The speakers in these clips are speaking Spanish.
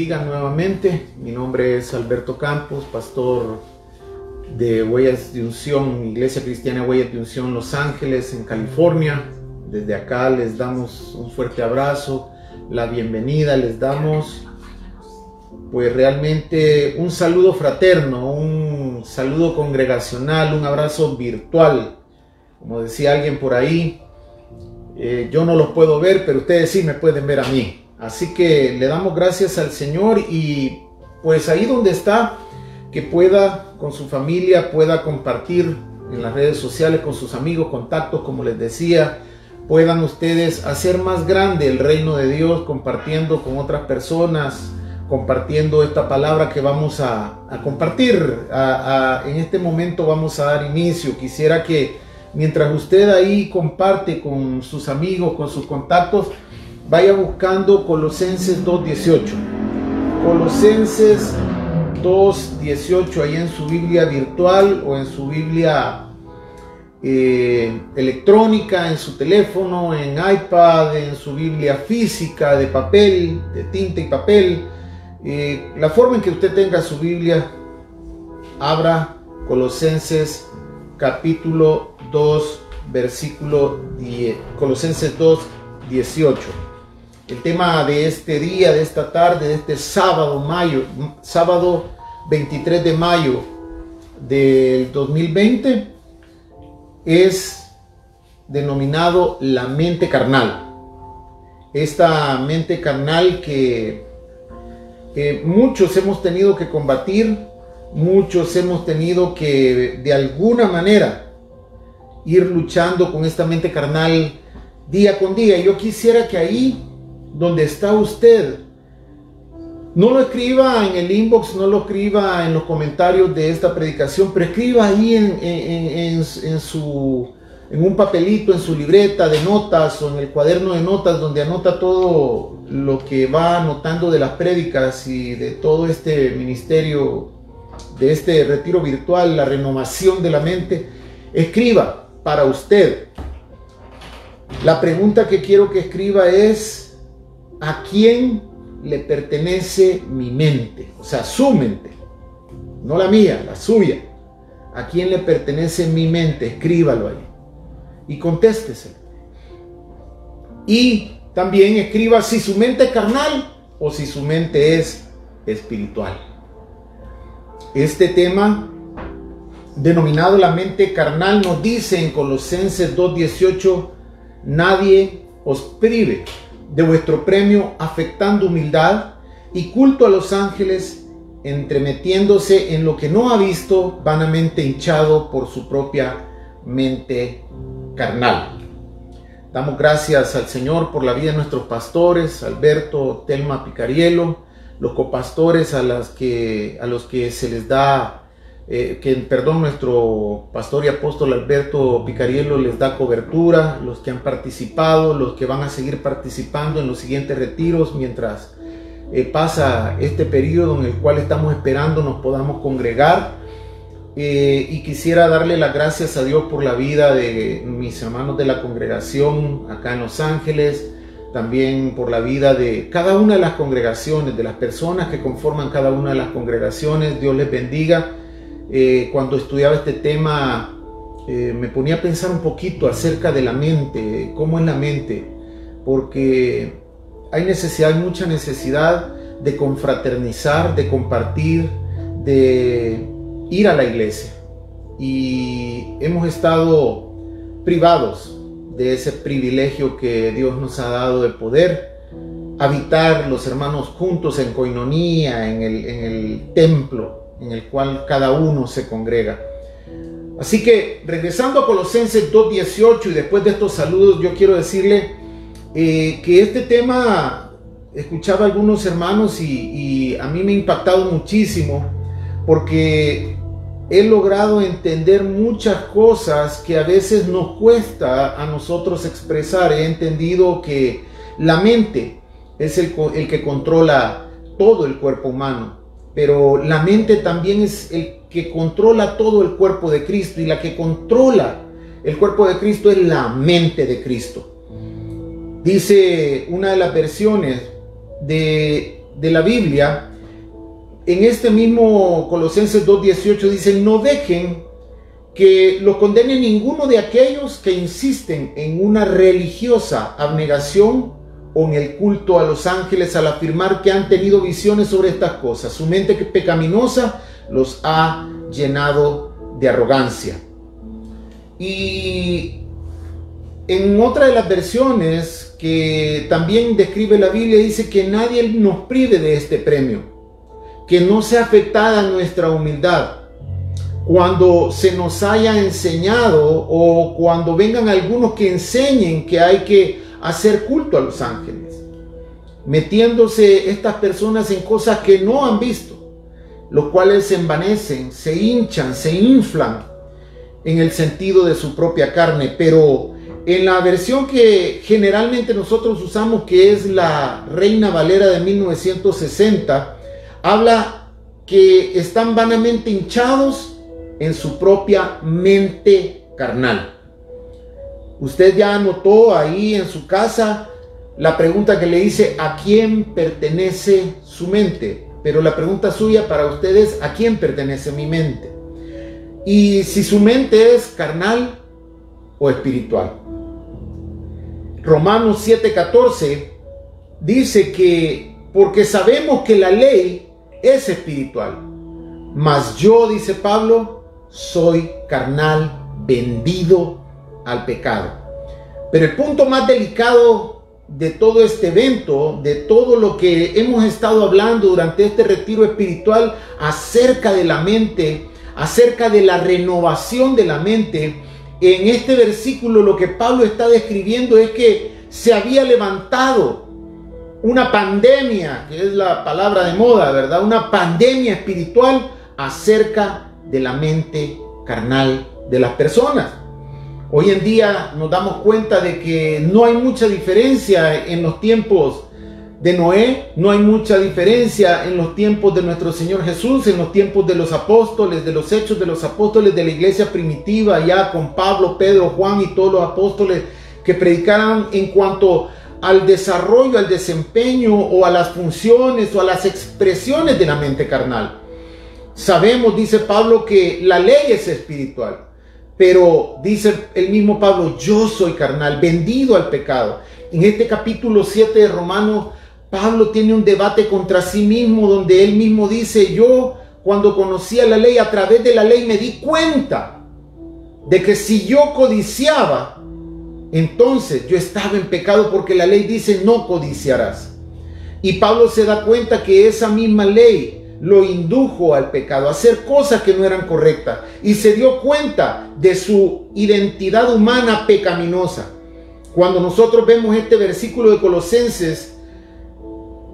bendiga nuevamente. Mi nombre es Alberto Campos, pastor de Huellas de Unción, Iglesia Cristiana Huellas de Unción, Los Ángeles, en California. Desde acá les damos un fuerte abrazo, la bienvenida, les damos pues realmente un saludo fraterno, un saludo congregacional, un abrazo virtual. Como decía alguien por ahí, yo no los puedo ver, pero ustedes sí me pueden ver a mí. Así que le damos gracias al Señor y pues ahí donde está, que pueda con su familia, pueda compartir en las redes sociales con sus amigos, contactos, como les decía, puedan ustedes hacer más grande el reino de Dios, compartiendo con otras personas, compartiendo esta palabra que vamos a compartir. En este momento vamos a dar inicio. Quisiera que mientras usted ahí comparte con sus amigos, con sus contactos, vaya buscando Colosenses 2:18. Colosenses 2:18 ahí en su Biblia virtual o en su Biblia electrónica, en su teléfono, en iPad, en su Biblia física de papel, de tinta y papel. La forma en que usted tenga su Biblia, abra Colosenses capítulo 2, versículo 10, Colosenses 2:18. El tema de este día, de esta tarde, de este sábado 23 de mayo del 2020, es denominado la mente carnal. Esta mente carnal que muchos hemos tenido que combatir, muchos hemos tenido que de alguna manera ir luchando con esta mente carnal día con día. Yo quisiera que ahí donde está usted, no lo escriba en el inbox, no lo escriba en los comentarios de esta predicación, pero escriba ahí en un papelito, en su libreta de notas o en el cuaderno de notas donde anota todo lo que va anotando de las prédicas y de todo este ministerio, de este retiro virtual, la renovación de la mente. Escriba para usted. La pregunta que quiero que escriba es: ¿a quién le pertenece mi mente? O sea, su mente, no la mía, la suya. ¿A quién le pertenece mi mente? Escríbalo ahí y contésteselo. Y también escriba si su mente es carnal o si su mente es espiritual. Este tema denominado la mente carnal nos dice en Colosenses 2:18: nadie os prive de vuestro premio, afectando humildad y culto a los ángeles, entremetiéndose en lo que no ha visto, vanamente hinchado por su propia mente carnal. Damos gracias al Señor por la vida de nuestros pastores, Alberto, Telma Picariello, los copastores a los que se les da, nuestro pastor y apóstol Alberto Picariello les da cobertura, los que han participado, los que van a seguir participando en los siguientes retiros mientras pasa este periodo en el cual estamos esperando nos podamos congregar. Y quisiera darle las gracias a Dios por la vida de mis hermanos de la congregación acá en Los Ángeles, también por la vida de cada una de las congregaciones, de las personas que conforman cada una de las congregaciones. Dios les bendiga. Cuando estudiaba este tema me ponía a pensar un poquito acerca de la mente, cómo es la mente, porque hay mucha necesidad de confraternizar, de compartir, de ir a la iglesia, y hemos estado privados de ese privilegio que Dios nos ha dado de poder habitar los hermanos juntos en coinonía, en el templo en el cual cada uno se congrega. Así que regresando a Colosenses 2:18 y después de estos saludos, yo quiero decirle que este tema, escuchaba a algunos hermanos y a mí me ha impactado muchísimo, porque he logrado entender muchas cosas que a veces nos cuesta a nosotros expresar. He entendido que la mente es el que controla todo el cuerpo humano, pero la mente también es el que controla todo el cuerpo de Cristo, y la que controla el cuerpo de Cristo es la mente de Cristo. Dice una de las versiones de de la Biblia, en este mismo Colosenses 2:18 dice: no dejen que los condene ninguno de aquellos que insisten en una religiosa abnegación o en el culto a los ángeles, al afirmar que han tenido visiones sobre estas cosas. Su mente pecaminosa los ha llenado de arrogancia. Y en otra de las versiones que también describe la Biblia, dice que nadie nos prive de este premio, que no sea afectada nuestra humildad cuando se nos haya enseñado, o cuando vengan algunos que enseñen que hay que hacer culto a los ángeles, metiéndose estas personas en cosas que no han visto, los cuales se envanecen, se hinchan, se inflan en el sentido de su propia carne. Pero en la versión que generalmente nosotros usamos, que es la Reina Valera de 1960, habla que están vanamente hinchados en su propia mente carnal. Usted ya anotó ahí en su casa la pregunta que le hice: ¿a quién pertenece su mente? Pero la pregunta suya para usted es: ¿a quién pertenece mi mente? Y si su mente es carnal o espiritual. Romanos 7:14 dice que porque sabemos que la ley es espiritual, mas yo, dice Pablo, soy carnal, vendido al pecado. Pero el punto más delicado de todo este evento, de todo lo que hemos estado hablando durante este retiro espiritual acerca de la mente, acerca de la renovación de la mente, en este versículo lo que Pablo está describiendo es que se había levantado una pandemia, que es la palabra de moda, ¿verdad? Una pandemia espiritual acerca de la mente carnal de las personas. Hoy en día nos damos cuenta de que no hay mucha diferencia en los tiempos de Noé, no hay mucha diferencia en los tiempos de nuestro Señor Jesús, en los tiempos de los apóstoles, de los hechos de los apóstoles de la iglesia primitiva, ya con Pablo, Pedro, Juan y todos los apóstoles que predicaron en cuanto al desarrollo, al desempeño o a las funciones o a las expresiones de la mente carnal. Sabemos, dice Pablo, que la ley es espiritual, pero dice el mismo Pablo: yo soy carnal, vendido al pecado. En este capítulo 7 de Romanos, Pablo tiene un debate contra sí mismo, donde él mismo dice: yo, cuando conocía la ley, a través de la ley me di cuenta de que si yo codiciaba, entonces yo estaba en pecado, porque la ley dice: no codiciarás. Y Pablo se da cuenta que esa misma ley lo indujo al pecado, a hacer cosas que no eran correctas, y se dio cuenta de su identidad humana pecaminosa. Cuando nosotros vemos este versículo de Colosenses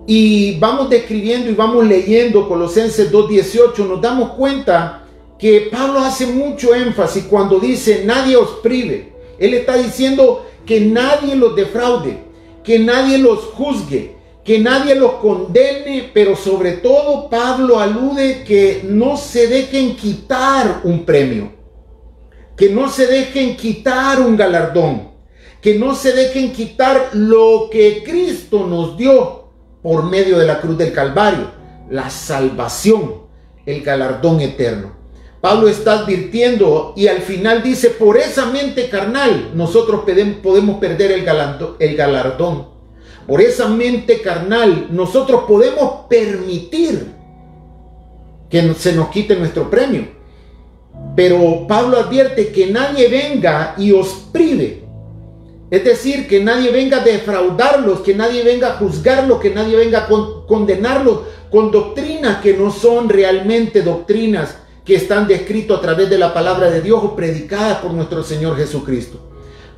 y vamos describiendo y vamos leyendo Colosenses 2:18, nos damos cuenta que Pablo hace mucho énfasis cuando dice: nadie os prive. Él está diciendo que nadie los defraude, que nadie los juzgue, que nadie los condene, pero sobre todo Pablo alude que no se dejen quitar un premio, que no se dejen quitar un galardón, que no se dejen quitar lo que Cristo nos dio por medio de la cruz del Calvario, la salvación, el galardón eterno. Pablo está advirtiendo y al final dice: por esa mente carnal nosotros podemos perder el galardón. Por esa mente carnal nosotros podemos permitir que se nos quite nuestro premio. Pero Pablo advierte que nadie venga y os prive. Es decir, que nadie venga a defraudarlos, que nadie venga a juzgarlos, que nadie venga a condenarlos con doctrinas que no son realmente doctrinas que están descritas a través de la palabra de Dios o predicadas por nuestro Señor Jesucristo.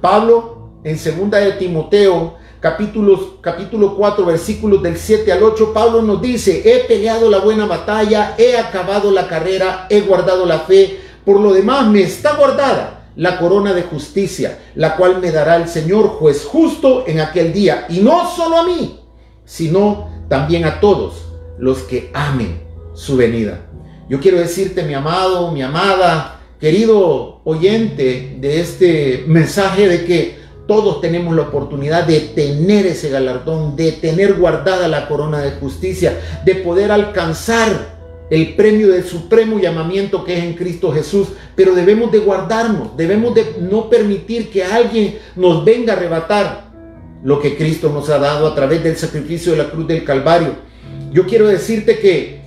Pablo, en 2 de Timoteo, capítulo 4, versículos del 7 al 8, Pablo nos dice: he peleado la buena batalla, he acabado la carrera, he guardado la fe. Por lo demás me está guardada la corona de justicia, la cual me dará el Señor, juez justo, en aquel día. Y no solo a mí, sino también a todos los que amen su venida. Yo quiero decirte, mi amado, mi amada, querido oyente de este mensaje, de que todos tenemos la oportunidad de tener ese galardón, de tener guardada la corona de justicia, de poder alcanzar el premio del supremo llamamiento que es en Cristo Jesús. Pero debemos de guardarnos, debemos de no permitir que alguien nos venga a arrebatar lo que Cristo nos ha dado a través del sacrificio de la cruz del Calvario. Yo quiero decirte que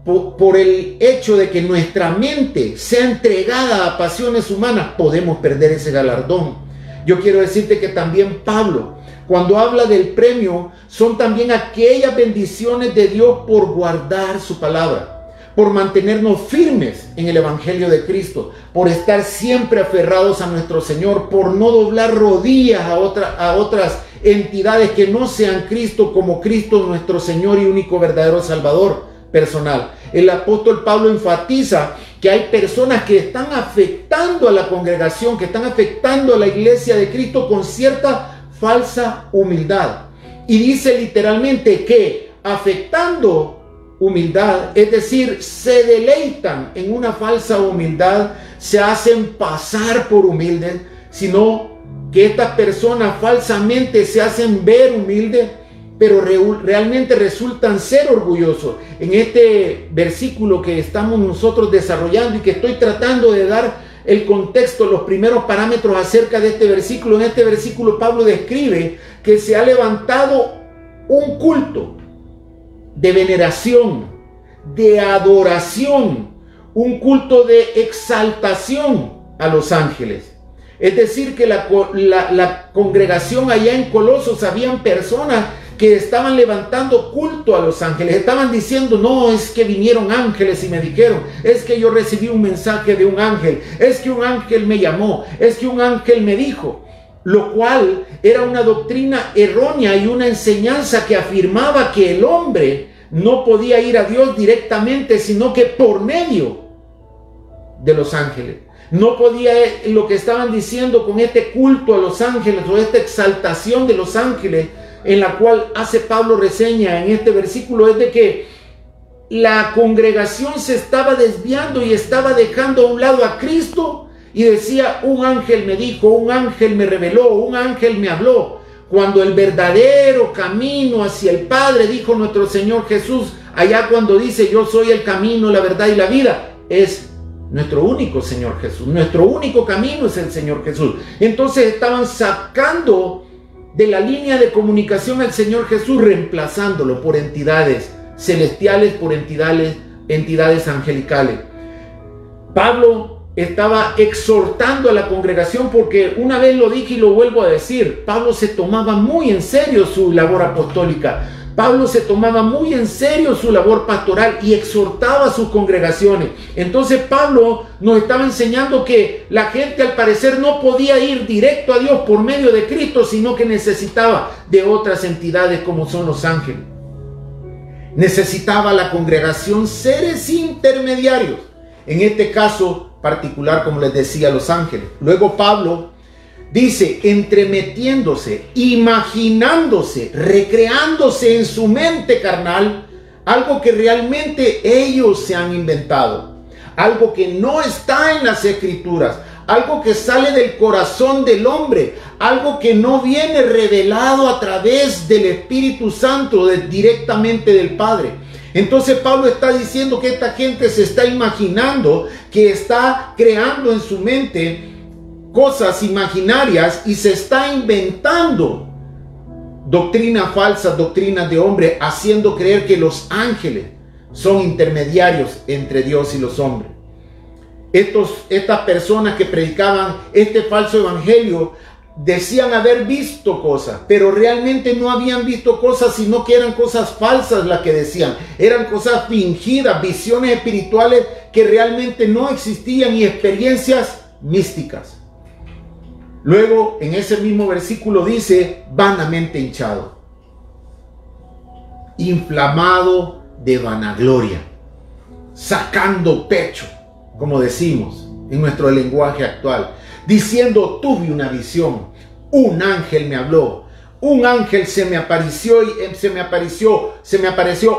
por el hecho de que nuestra mente sea entregada a pasiones humanas, podemos perder ese galardón. Yo quiero decirte que también Pablo, cuando habla del premio, son también aquellas bendiciones de Dios por guardar su palabra, por mantenernos firmes en el Evangelio de Cristo, por estar siempre aferrados a nuestro Señor, por no doblar rodillas a otras entidades que no sean Cristo, como Cristo nuestro Señor y único verdadero Salvador personal. El apóstol Pablo enfatiza que hay personas que están afectando a la congregación, que están afectando a la iglesia de Cristo con cierta falsa humildad. Y dice literalmente que afectando humildad, es decir, se deleitan en una falsa humildad, se hacen pasar por humildes, sino que estas personas falsamente se hacen ver humildes, pero realmente resultan ser orgullosos. En este versículo que estamos nosotros desarrollando y que estoy tratando de dar el contexto, los primeros parámetros acerca de este versículo, en este versículo Pablo describe que se ha levantado un culto de veneración, de adoración, un culto de exaltación a los ángeles. Es decir, que la congregación allá en Colosos, habían personas que estaban levantando culto a los ángeles, estaban diciendo: no, es que vinieron ángeles y me dijeron, es que yo recibí un mensaje de un ángel, es que un ángel me llamó, es que un ángel me dijo, lo cual era una doctrina errónea y una enseñanza que afirmaba que el hombre no podía ir a Dios directamente, sino que por medio de los ángeles. No podía, lo que estaban diciendo con este culto a los ángeles o esta exaltación de los ángeles, en la cual hace Pablo reseña en este versículo, es de que la congregación se estaba desviando y estaba dejando a un lado a Cristo y decía: un ángel me dijo, un ángel me reveló, un ángel me habló, cuando el verdadero camino hacia el Padre, dijo nuestro Señor Jesús, allá cuando dice: yo soy el camino, la verdad y la vida, es nuestro único Señor Jesús, nuestro único camino es el Señor Jesús. Entonces estaban sacando de la línea de comunicación al Señor Jesús, reemplazándolo por entidades celestiales, por entidades angelicales. Pablo estaba exhortando a la congregación, porque una vez lo dije y lo vuelvo a decir, Pablo se tomaba muy en serio su labor apostólica. Pablo se tomaba muy en serio su labor pastoral y exhortaba a sus congregaciones. Entonces Pablo nos estaba enseñando que la gente al parecer no podía ir directo a Dios por medio de Cristo, sino que necesitaba de otras entidades como son los ángeles. Necesitaba la congregación seres intermediarios, en este caso particular, como les decía, los ángeles. Luego Pablo dice: entremetiéndose, imaginándose, recreándose en su mente carnal, algo que realmente ellos se han inventado, algo que no está en las Escrituras, algo que sale del corazón del hombre, algo que no viene revelado a través del Espíritu Santo, directamente del Padre. Entonces Pablo está diciendo que esta gente se está imaginando, que está creando en su mente cosas imaginarias y se está inventando doctrinas falsas, doctrinas de hombre, haciendo creer que los ángeles son intermediarios entre Dios y los hombres. Estas personas que predicaban este falso evangelio decían haber visto cosas, pero realmente no habían visto cosas, sino que eran cosas falsas las que decían. Eran cosas fingidas, visiones espirituales que realmente no existían y experiencias místicas. Luego, en ese mismo versículo dice: vanamente hinchado, inflamado de vanagloria, sacando pecho, como decimos en nuestro lenguaje actual, diciendo: tuve una visión, un ángel me habló, un ángel se me apareció,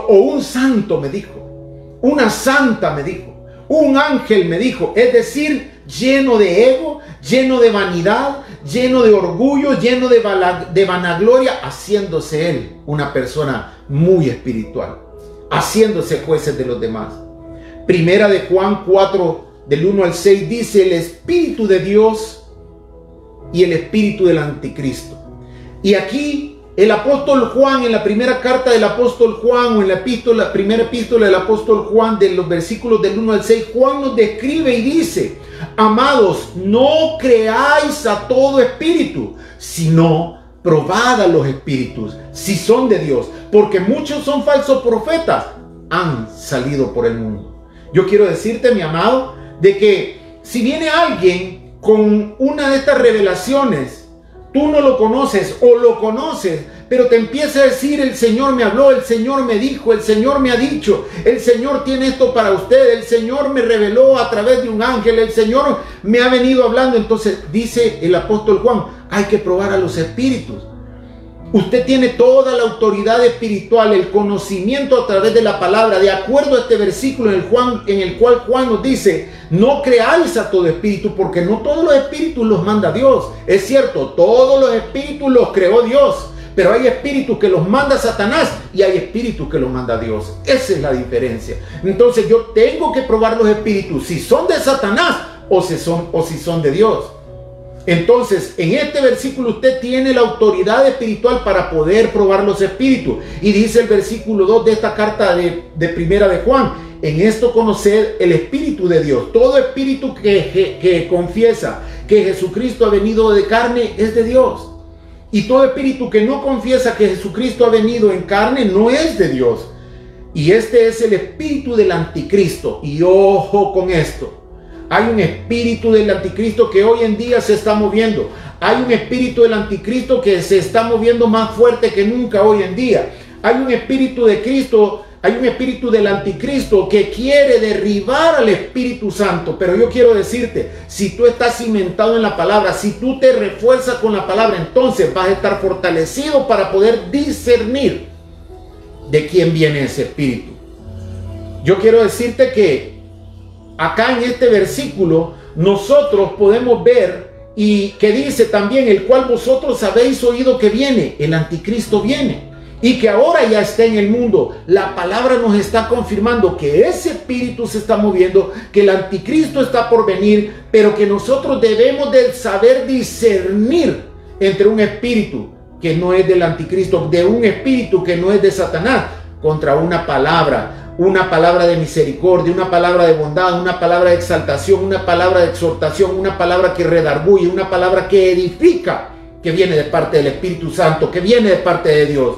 o un santo me dijo, una santa me dijo, un ángel me dijo. Es decir, lleno de ego, lleno de vanidad, lleno de orgullo, lleno de vanagloria, haciéndose él una persona muy espiritual, haciéndose jueces de los demás. Primera de Juan 4, del 1 al 6, dice: el Espíritu de Dios y el espíritu del anticristo. Y aquí el apóstol Juan, en la primera carta del apóstol Juan, o en la primera epístola del apóstol Juan, de los versículos del 1 al 6, Juan nos describe y dice: amados, no creáis a todo espíritu, sino probad a los espíritus, si son de Dios, porque muchos son falsos profetas, han salido por el mundo. Yo quiero decirte, mi amado, de que si viene alguien con una de estas revelaciones, tú no lo conoces o lo conoces, pero te empieza a decir: el Señor me habló, el Señor me dijo, el Señor me ha dicho, el Señor tiene esto para usted, el Señor me reveló a través de un ángel, el Señor me ha venido hablando. Entonces dice el apóstol Juan: hay que probar a los espíritus. Usted tiene toda la autoridad espiritual, el conocimiento a través de la palabra, de acuerdo a este versículo en el cual Juan nos dice: no creáis a todo espíritu, porque no todos los espíritus los manda Dios. Es cierto, todos los espíritus los creó Dios, pero hay espíritus que los manda Satanás y hay espíritus que los manda Dios. Esa es la diferencia. Entonces yo tengo que probar los espíritus, si son de Satanás o si son de Dios. Entonces, en este versículo usted tiene la autoridad espiritual para poder probar los espíritus. Y dice el versículo 2 de esta carta de primera de Juan: en esto conoced el Espíritu de Dios. Todo espíritu que confiesa que Jesucristo ha venido de carne es de Dios. Y todo espíritu que no confiesa que Jesucristo ha venido en carne no es de Dios. Y este es el espíritu del anticristo. Y ojo con esto: hay un espíritu del anticristo que hoy en día se está moviendo. Hay un espíritu del anticristo que se está moviendo más fuerte que nunca hoy en día. Hay un espíritu de Cristo, hay un espíritu del anticristo que quiere derribar al Espíritu Santo. Pero yo quiero decirte, si tú estás cimentado en la palabra, si tú te refuerzas con la palabra, entonces vas a estar fortalecido para poder discernir de quién viene ese espíritu. Yo quiero decirte que acá en este versículo nosotros podemos ver, y que dice también: el cual vosotros habéis oído que viene, el anticristo viene, y que ahora ya está en el mundo. La palabra nos está confirmando que ese espíritu se está moviendo, que el anticristo está por venir, pero que nosotros debemos de saber discernir entre un espíritu que no es del anticristo, de un espíritu que no es de Satanás, contra una palabra de misericordia, una palabra de bondad, una palabra de exaltación, una palabra de exhortación, una palabra que redarguye, una palabra que edifica, que viene de parte del Espíritu Santo, que viene de parte de Dios.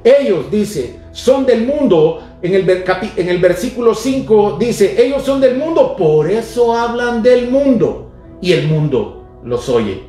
Ellos, dice, son del mundo. En el versículo 5 dice: ellos son del mundo, por eso hablan del mundo, y el mundo los oye.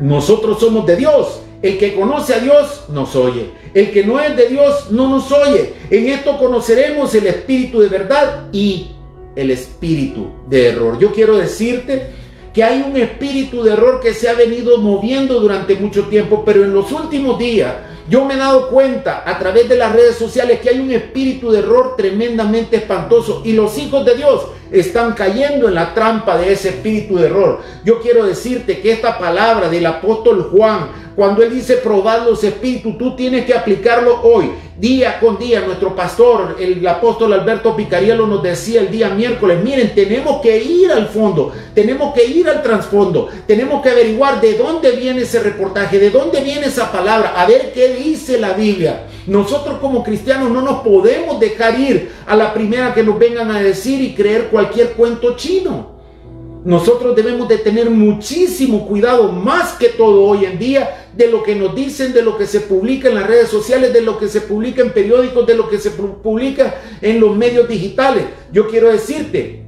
Nosotros somos de Dios. El que conoce a Dios nos oye. El que no es de Dios no nos oye. En esto conoceremos el espíritu de verdad y el espíritu de error. Yo quiero decirte que hay un espíritu de error que se ha venido moviendo durante mucho tiempo, pero en los últimos días yo me he dado cuenta a través de las redes sociales que hay un espíritu de error tremendamente espantoso, y los hijos de Dios están cayendo en la trampa de ese espíritu de error. Yo quiero decirte que esta palabra del apóstol Juan, cuando él dice probad los espíritus, tú tienes que aplicarlo hoy, día con día. Nuestro pastor, el apóstol Alberto Picariello, nos decía el día miércoles: miren, tenemos que ir al fondo, tenemos que ir al trasfondo, tenemos que averiguar de dónde viene ese reportaje, de dónde viene esa palabra, a ver qué dice la Biblia. Nosotros como cristianos no nos podemos dejar ir a la primera que nos vengan a decir y creer cualquier cuento chino. Nosotros debemos de tener muchísimo cuidado, más que todo hoy en día, de lo que nos dicen, de lo que se publica en las redes sociales, de lo que se publica en periódicos, de lo que se publica en los medios digitales. Yo quiero decirte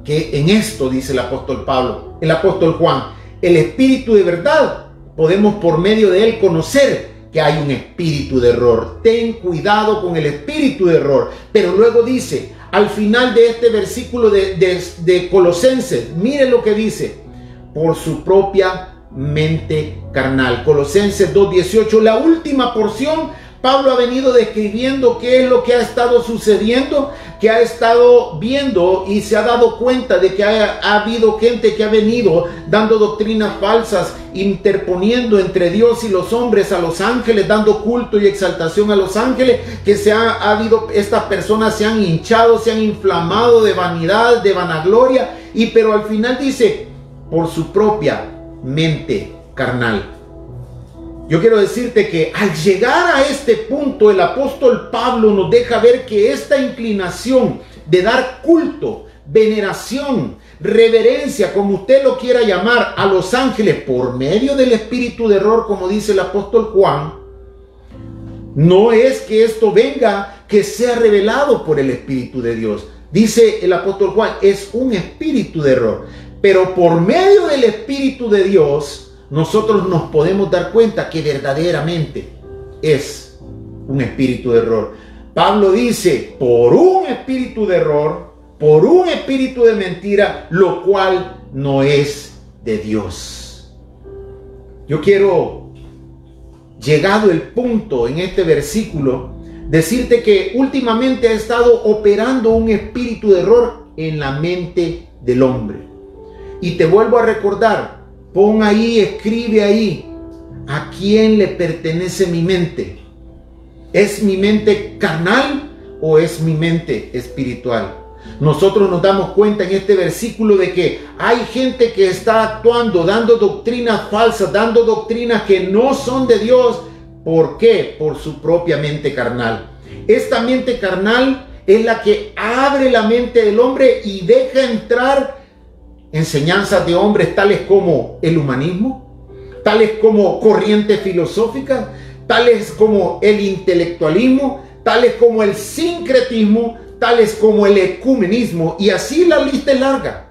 que en esto, dice el apóstol Pablo, el apóstol Juan, el espíritu de verdad, podemos por medio de él conocer que hay un espíritu de error. Ten cuidado con el espíritu de error. Pero luego dice, al final de este versículo de Colosenses, miren lo que dice: por su propia mente carnal. Colosenses 2:18, la última porción Pablo ha venido describiendo qué es lo que ha estado sucediendo, que ha estado viendo y se ha dado cuenta de que ha habido gente que ha venido dando doctrinas falsas, interponiendo entre Dios y los hombres, a los ángeles, dando culto y exaltación a los ángeles, que estas personas se han hinchado, se han inflamado de vanidad, de vanagloria, pero al final dice, por su propia mente carnal. Yo quiero decirte que al llegar a este punto, el apóstol Pablo nos deja ver que esta inclinación de dar culto, veneración, reverencia, como usted lo quiera llamar, a los ángeles por medio del espíritu de error, como dice el apóstol Juan, no es que esto venga, que sea revelado por el espíritu de Dios. Dice el apóstol Juan, es un espíritu de error, pero por medio del espíritu de Dios, nosotros nos podemos dar cuenta que verdaderamente es un espíritu de error. Pablo dice, por un espíritu de error, por un espíritu de mentira, lo cual no es de Dios. Yo quiero, llegado el punto en este versículo, decirte que últimamente ha estado operando un espíritu de error en la mente del hombre. Y te vuelvo a recordar, pon ahí, escribe ahí, ¿a quién le pertenece mi mente? ¿Es mi mente carnal o es mi mente espiritual? Nosotros nos damos cuenta en este versículo de que hay gente que está actuando, dando doctrinas falsas, dando doctrinas que no son de Dios. ¿Por qué? Por su propia mente carnal. Esta mente carnal es la que abre la mente del hombre y deja entrar enseñanzas de hombres tales como el humanismo, tales como corrientes filosóficas, tales como el intelectualismo, tales como el sincretismo, tales como el ecumenismo, y así la lista es larga.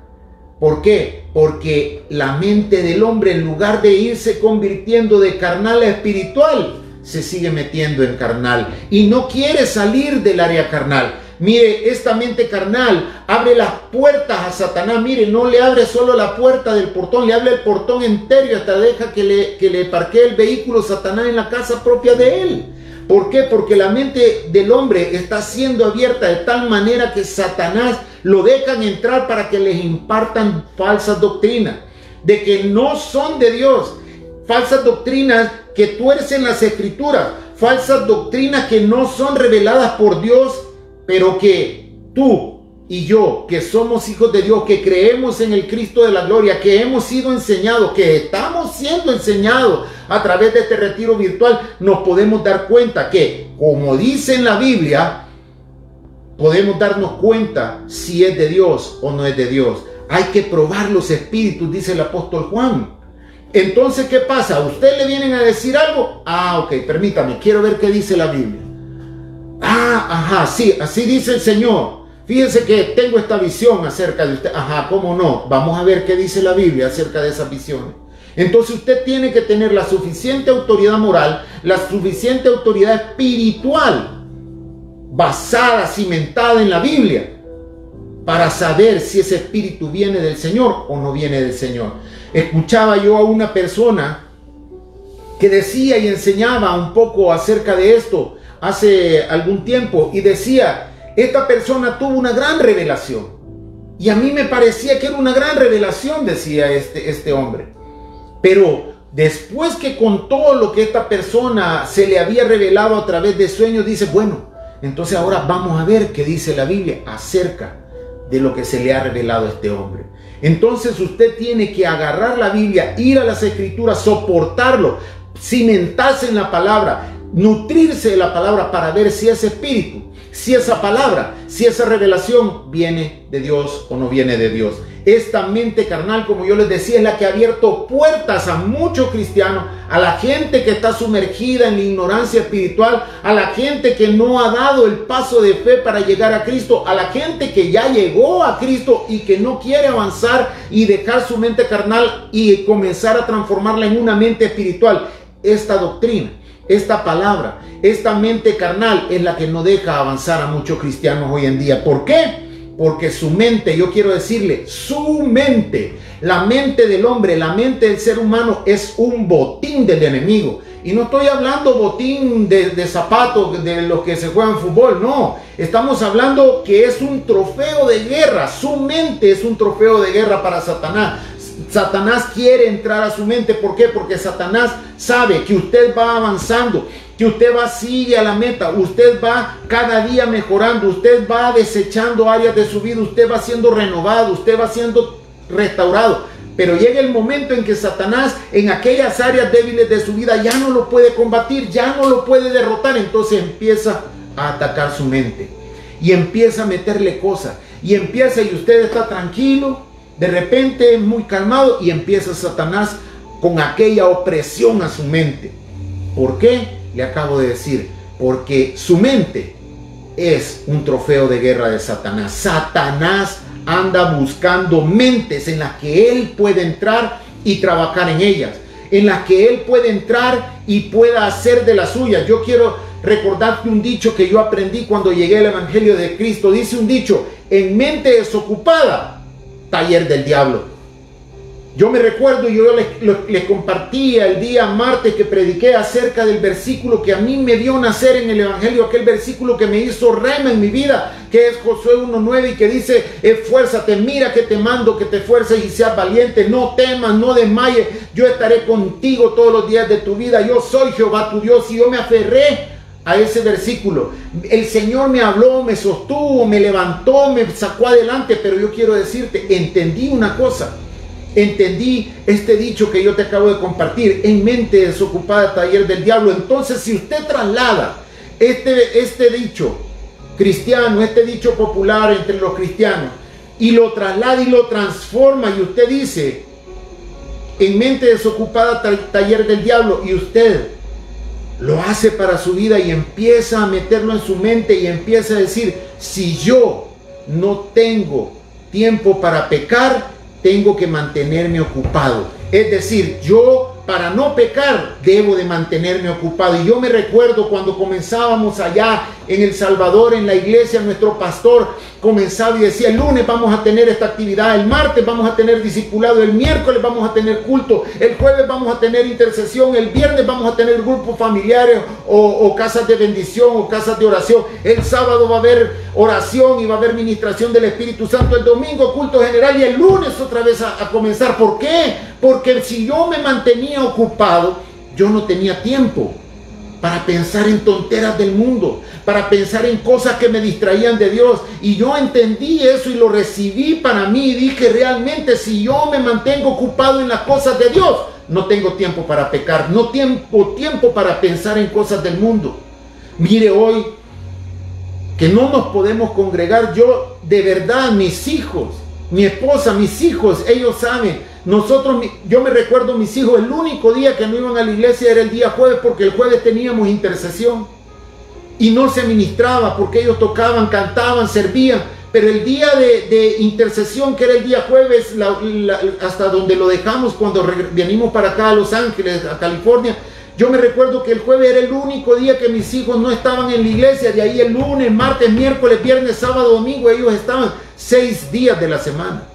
¿Por qué? Porque la mente del hombre, en lugar de irse convirtiendo de carnal a espiritual, se sigue metiendo en carnal y no quiere salir del área carnal. Mire, esta mente carnal abre las puertas a Satanás. Mire, no le abre solo la puerta del portón, le abre el portón entero y hasta deja que le parquee el vehículo Satanás en la casa propia de él. ¿Por qué? Porque la mente del hombre está siendo abierta de tal manera que Satanás lo dejan entrar para que les impartan falsas doctrinas, de que no son de Dios, falsas doctrinas que tuercen las escrituras, falsas doctrinas que no son reveladas por Dios, pero que tú y yo, que somos hijos de Dios, que creemos en el Cristo de la gloria, que hemos sido enseñados, que estamos siendo enseñados a través de este retiro virtual, nos podemos dar cuenta que, como dice en la Biblia, podemos darnos cuenta si es de Dios o no es de Dios. Hay que probar los espíritus, dice el apóstol Juan. Entonces, ¿qué pasa? ¿A usted le vienen a decir algo? Ok, permítame, quiero ver qué dice la Biblia. Ajá, sí, así dice el Señor. Fíjense que tengo esta visión acerca de usted. Ajá, ¿cómo no? Vamos a ver qué dice la Biblia acerca de esas visiones. Entonces usted tiene que tener la suficiente autoridad moral, la suficiente autoridad espiritual, basada, cimentada en la Biblia, para saber si ese espíritu viene del Señor o no viene del Señor. Escuchaba yo a una persona que decía y enseñaba un poco acerca de esto hace algún tiempo, y decía, esta persona tuvo una gran revelación, y a mí me parecía que era una gran revelación, decía este hombre, pero después que contó lo que esta persona se le había revelado a través de sueños, dice, bueno, entonces ahora vamos a ver qué dice la Biblia acerca de lo que se le ha revelado a este hombre. Entonces usted tiene que agarrar la Biblia, ir a las escrituras, soportarlo, cimentarse en la palabra, nutrirse de la palabra para ver si ese espíritu, si esa palabra, si esa revelación viene de Dios o no viene de Dios. Esta mente carnal, como yo les decía, es la que ha abierto puertas a muchos cristianos, a la gente que está sumergida en la ignorancia espiritual, a la gente que no ha dado el paso de fe para llegar a Cristo, a la gente que ya llegó a Cristo y que no quiere avanzar y dejar su mente carnal y comenzar a transformarla en una mente espiritual. Esta doctrina, esta palabra, esta mente carnal es la que no deja avanzar a muchos cristianos hoy en día. ¿Por qué? Porque su mente, yo quiero decirle, su mente, la mente del hombre, la mente del ser humano es un botín del enemigo. Y no estoy hablando botín de zapatos de los que se juegan fútbol, no. Estamos hablando que es un trofeo de guerra. Su mente es un trofeo de guerra para Satanás. Satanás quiere entrar a su mente. ¿Por qué? Porque Satanás sabe que usted va avanzando, que usted sigue a la meta, usted va cada día mejorando, usted va desechando áreas de su vida, usted va siendo renovado, usted va siendo restaurado. Pero llega el momento en que Satanás en aquellas áreas débiles de su vida ya no lo puede combatir, ya no lo puede derrotar. Entonces empieza a atacar su mente y empieza a meterle cosas y empieza, y usted está tranquilo, de repente muy calmado, y empieza Satanás con aquella opresión a su mente. ¿Por qué? Le acabo de decir, porque su mente es un trofeo de guerra de Satanás. Satanás anda buscando mentes en las que él puede entrar y trabajar en ellas, en las que él puede entrar y pueda hacer de las suyas. Yo quiero recordarte un dicho que yo aprendí cuando llegué al Evangelio de Cristo. Dice un dicho: en mente desocupada, taller del diablo. Yo me recuerdo, yo les compartía el día martes que prediqué acerca del versículo que a mí me dio nacer en el Evangelio, aquel versículo que me hizo rema en mi vida, que es Josué 1:9, y que dice: esfuérzate, mira que te mando, que te esfuerces y seas valiente, no temas, no desmayes, yo estaré contigo todos los días de tu vida, yo soy Jehová tu Dios. Y yo me aferré a ese versículo. El Señor me habló, me sostuvo, me levantó, me sacó adelante. Pero yo quiero decirte, entendí una cosa. Entendí este dicho que yo te acabo de compartir: en mente desocupada, taller del diablo. Entonces, si usted traslada este dicho cristiano, este dicho popular entre los cristianos, y lo traslada y lo transforma, y usted dice: en mente desocupada, taller del diablo, y usted lo hace para su vida y empieza a meterlo en su mente y empieza a decir: si yo no tengo tiempo para pecar, tengo que mantenerme ocupado. Es decir, yo, para no pecar, debo de mantenerme ocupado. Y yo me recuerdo cuando comenzábamos allá en El Salvador, en la iglesia, nuestro pastor comenzaba y decía: el lunes vamos a tener esta actividad, el martes vamos a tener discipulado, el miércoles vamos a tener culto, el jueves vamos a tener intercesión, el viernes vamos a tener grupos familiares o casas de bendición o casas de oración, el sábado va a haber oración y va a haber ministración del Espíritu Santo, el domingo culto general, y el lunes otra vez a comenzar. ¿Por qué? Porque si yo me mantenía ocupado, yo no tenía tiempo para pensar en tonteras del mundo, para pensar en cosas que me distraían de Dios. Y yo entendí eso y lo recibí para mí, y dije: realmente, si yo me mantengo ocupado en las cosas de Dios, no tengo tiempo para pecar, no tengo tiempo para pensar en cosas del mundo. Mire, hoy que no nos podemos congregar, yo de verdad, mis hijos, mi esposa, mis hijos, ellos saben. Yo me recuerdo, mis hijos, el único día que no iban a la iglesia era el día jueves, porque el jueves teníamos intercesión y no se ministraba, porque ellos tocaban, cantaban, servían. Pero el día de intercesión, que era el día jueves, hasta donde lo dejamos cuando venimos para acá a Los Ángeles, a California, yo me recuerdo que el jueves era el único día que mis hijos no estaban en la iglesia. De ahí el lunes, martes, miércoles, viernes, sábado, domingo, ellos estaban 6 días de la semana.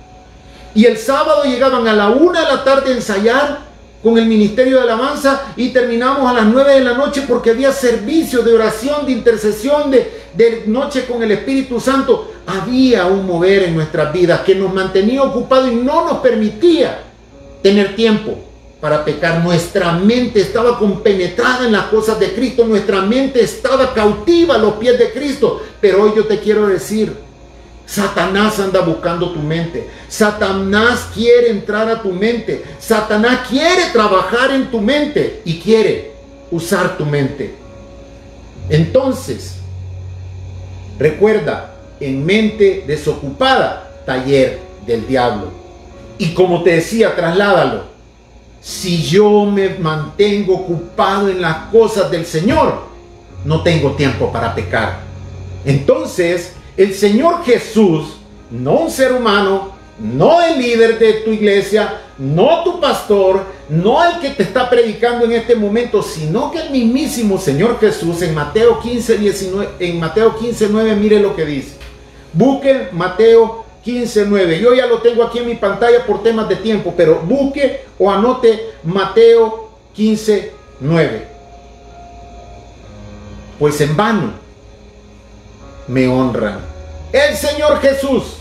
Y el sábado llegaban a la 1 de la tarde a ensayar con el ministerio de alabanza, y terminamos a las 9 de la noche, porque había servicio de oración, de intercesión, de noche con el Espíritu Santo. Había un mover en nuestras vidas que nos mantenía ocupados y no nos permitía tener tiempo para pecar. Nuestra mente estaba compenetrada en las cosas de Cristo, nuestra mente estaba cautiva a los pies de Cristo. Pero hoy yo te quiero decir: Satanás anda buscando tu mente. Satanás quiere entrar a tu mente. Satanás quiere trabajar en tu mente y quiere usar tu mente. Entonces, recuerda: en mente desocupada, taller del diablo. Y como te decía, trasládalo: si yo me mantengo ocupado en las cosas del Señor, no tengo tiempo para pecar. Entonces, el Señor Jesús, no un ser humano, no el líder de tu iglesia, no tu pastor, no el que te está predicando en este momento, sino que el mismísimo Señor Jesús, en Mateo 15:9, mire lo que dice. Busque Mateo 15:9. Yo ya lo tengo aquí en mi pantalla por temas de tiempo, pero busque o anote Mateo 15:9. pues en vano me honran. El Señor Jesús,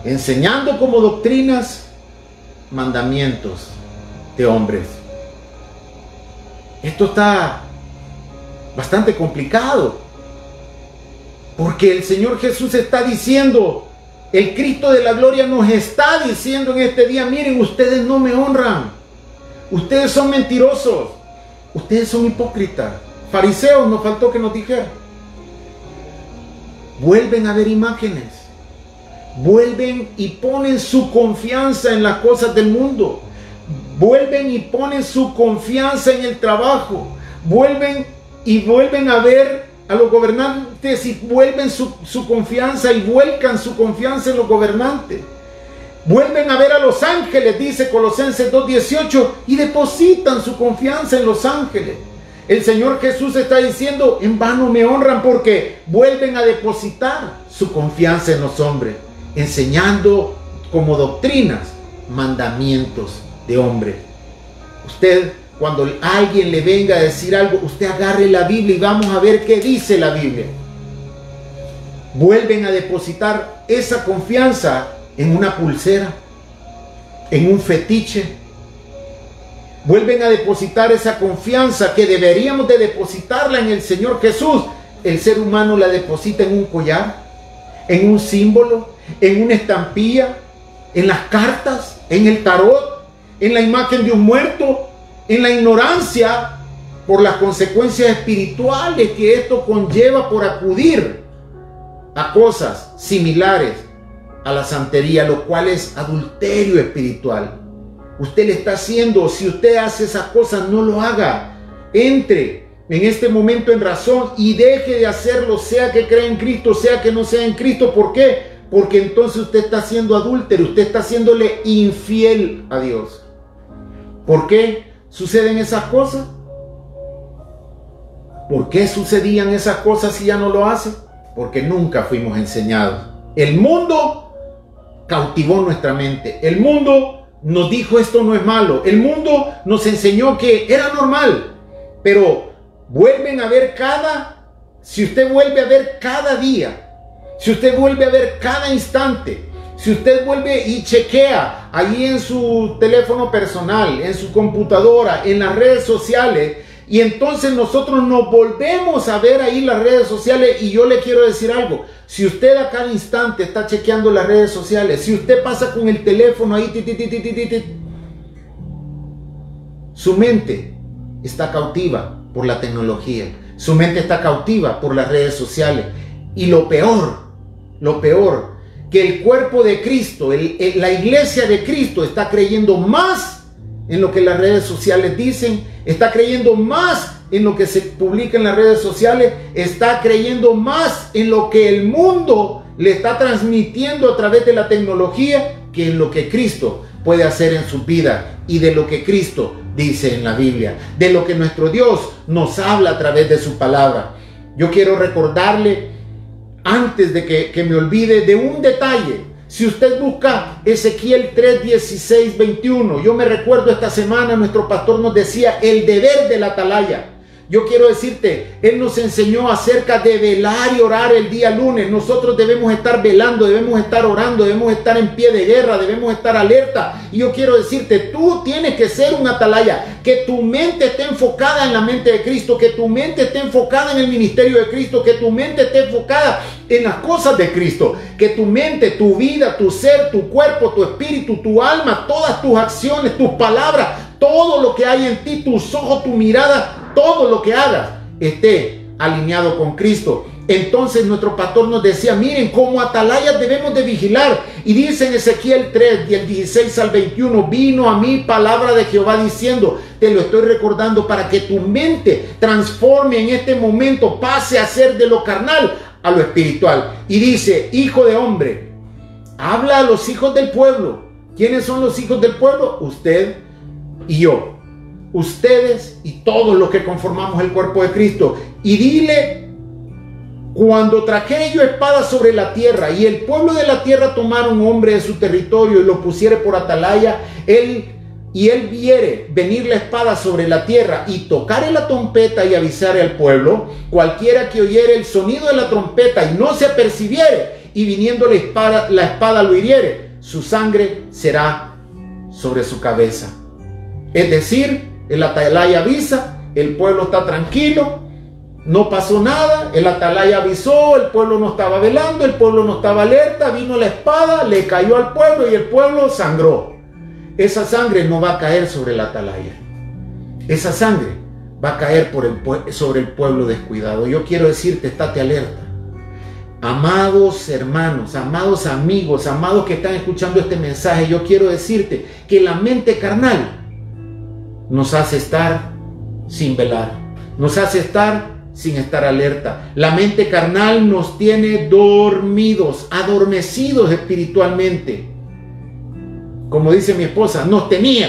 enseñando como doctrinas mandamientos de hombres. Esto está bastante complicado, porque el Señor Jesús está diciendo, el Cristo de la gloria nos está diciendo en este día, miren, ustedes no me honran, ustedes son mentirosos, ustedes son hipócritas, fariseos, nos faltó que nos dijera. Vuelven a ver imágenes, vuelven y ponen su confianza en las cosas del mundo, vuelven y ponen su confianza en el trabajo, vuelven a ver a los gobernantes y vuelven su confianza y vuelcan su confianza en los gobernantes. Vuelven a ver a los ángeles, dice Colosenses 2:18, y depositan su confianza en los ángeles. El Señor Jesús está diciendo, en vano me honran, porque vuelven a depositar su confianza en los hombres, enseñando como doctrinas mandamientos de hombres. Usted, cuando alguien le venga a decir algo, usted agarre la Biblia y vamos a ver qué dice la Biblia. Vuelven a depositar esa confianza en una pulsera, en un fetiche. Vuelven a depositar esa confianza que deberíamos de depositarla en el Señor Jesús. El ser humano la deposita en un collar, en un símbolo, en una estampilla, en las cartas, en el tarot, en la imagen de un muerto, en la ignorancia por las consecuencias espirituales que esto conlleva por acudir a cosas similares a la santería, lo cual es adulterio espiritual. Usted le está haciendo, si usted hace esas cosas, no lo haga. Entre en este momento en razón y deje de hacerlo, sea que crea en Cristo, sea que no sea en Cristo. ¿Por qué? Porque entonces usted está siendo adúltero, usted está haciéndole infiel a Dios. ¿Por qué suceden esas cosas? ¿Por qué sucedían esas cosas si ya no lo hace? Porque nunca fuimos enseñados. El mundo cautivó nuestra mente. El mundo nos dijo esto no es malo. El mundo nos enseñó que era normal. Pero vuelven a ver si usted vuelve a ver cada día, si usted vuelve a ver cada instante, si usted vuelve y chequea ahí en su teléfono personal, en su computadora, en las redes sociales, y entonces nosotros nos volvemos a ver ahí las redes sociales. Y yo le quiero decir algo, si usted a cada instante está chequeando las redes sociales, si usted pasa con el teléfono ahí, su mente está cautiva por la tecnología, su mente está cautiva por las redes sociales. Y lo peor, que el cuerpo de Cristo, la iglesia de Cristo está creyendo más en lo que las redes sociales dicen, está creyendo más en lo que se publica en las redes sociales, está creyendo más en lo que el mundo le está transmitiendo a través de la tecnología que en lo que Cristo puede hacer en su vida y de lo que Cristo dice en la Biblia, de lo que nuestro Dios nos habla a través de su palabra. Yo quiero recordarle, antes de que me olvide, de un detalle. Si usted busca Ezequiel 3, 16, 21, yo me recuerdo esta semana nuestro pastor nos decía el deber de la atalaya. Yo quiero decirte, él nos enseñó acerca de velar y orar el día lunes. Nosotros debemos estar velando, debemos estar orando, debemos estar en pie de guerra, debemos estar alerta. Y yo quiero decirte, tú tienes que ser un atalaya, que tu mente esté enfocada en la mente de Cristo, que tu mente esté enfocada en el ministerio de Cristo, que tu mente esté enfocada en las cosas de Cristo, que tu mente, tu vida, tu ser, tu cuerpo, tu espíritu, tu alma, todas tus acciones, tus palabras, todo lo que hay en ti, tus ojos, tu mirada, todo lo que hagas esté alineado con Cristo. Entonces nuestro pastor nos decía, miren, como atalayas debemos de vigilar. Y dice en Ezequiel 3, del 16 al 21, vino a mí palabra de Jehová diciendo, te lo estoy recordando para que tu mente transforme en este momento, pase a ser de lo carnal a lo espiritual. Y dice, hijo de hombre, habla a los hijos del pueblo. ¿Quiénes son los hijos del pueblo? Usted y yo. Ustedes y todos los que conformamos el cuerpo de Cristo. Y dile, cuando trajere yo espada sobre la tierra y el pueblo de la tierra tomara un hombre de su territorio y lo pusiere por atalaya, él y él viere venir la espada sobre la tierra y tocare la trompeta y avisare al pueblo, cualquiera que oyere el sonido de la trompeta y no se apercibiere, y viniendo la espada lo hiriere, su sangre será sobre su cabeza. Es decir, el atalaya avisa, el pueblo está tranquilo, no pasó nada, el atalaya avisó, el pueblo no estaba velando, el pueblo no estaba alerta, vino la espada, le cayó al pueblo y el pueblo sangró. Esa sangre no va a caer sobre el atalaya. Esa sangre va a caer sobre el pueblo descuidado. Yo quiero decirte, estate alerta. Amados hermanos, amados amigos, amados que están escuchando este mensaje, yo quiero decirte que la mente carnal nos hace estar sin velar, nos hace estar sin estar alerta. La mente carnal nos tiene dormidos, adormecidos espiritualmente. Como dice mi esposa, nos tenía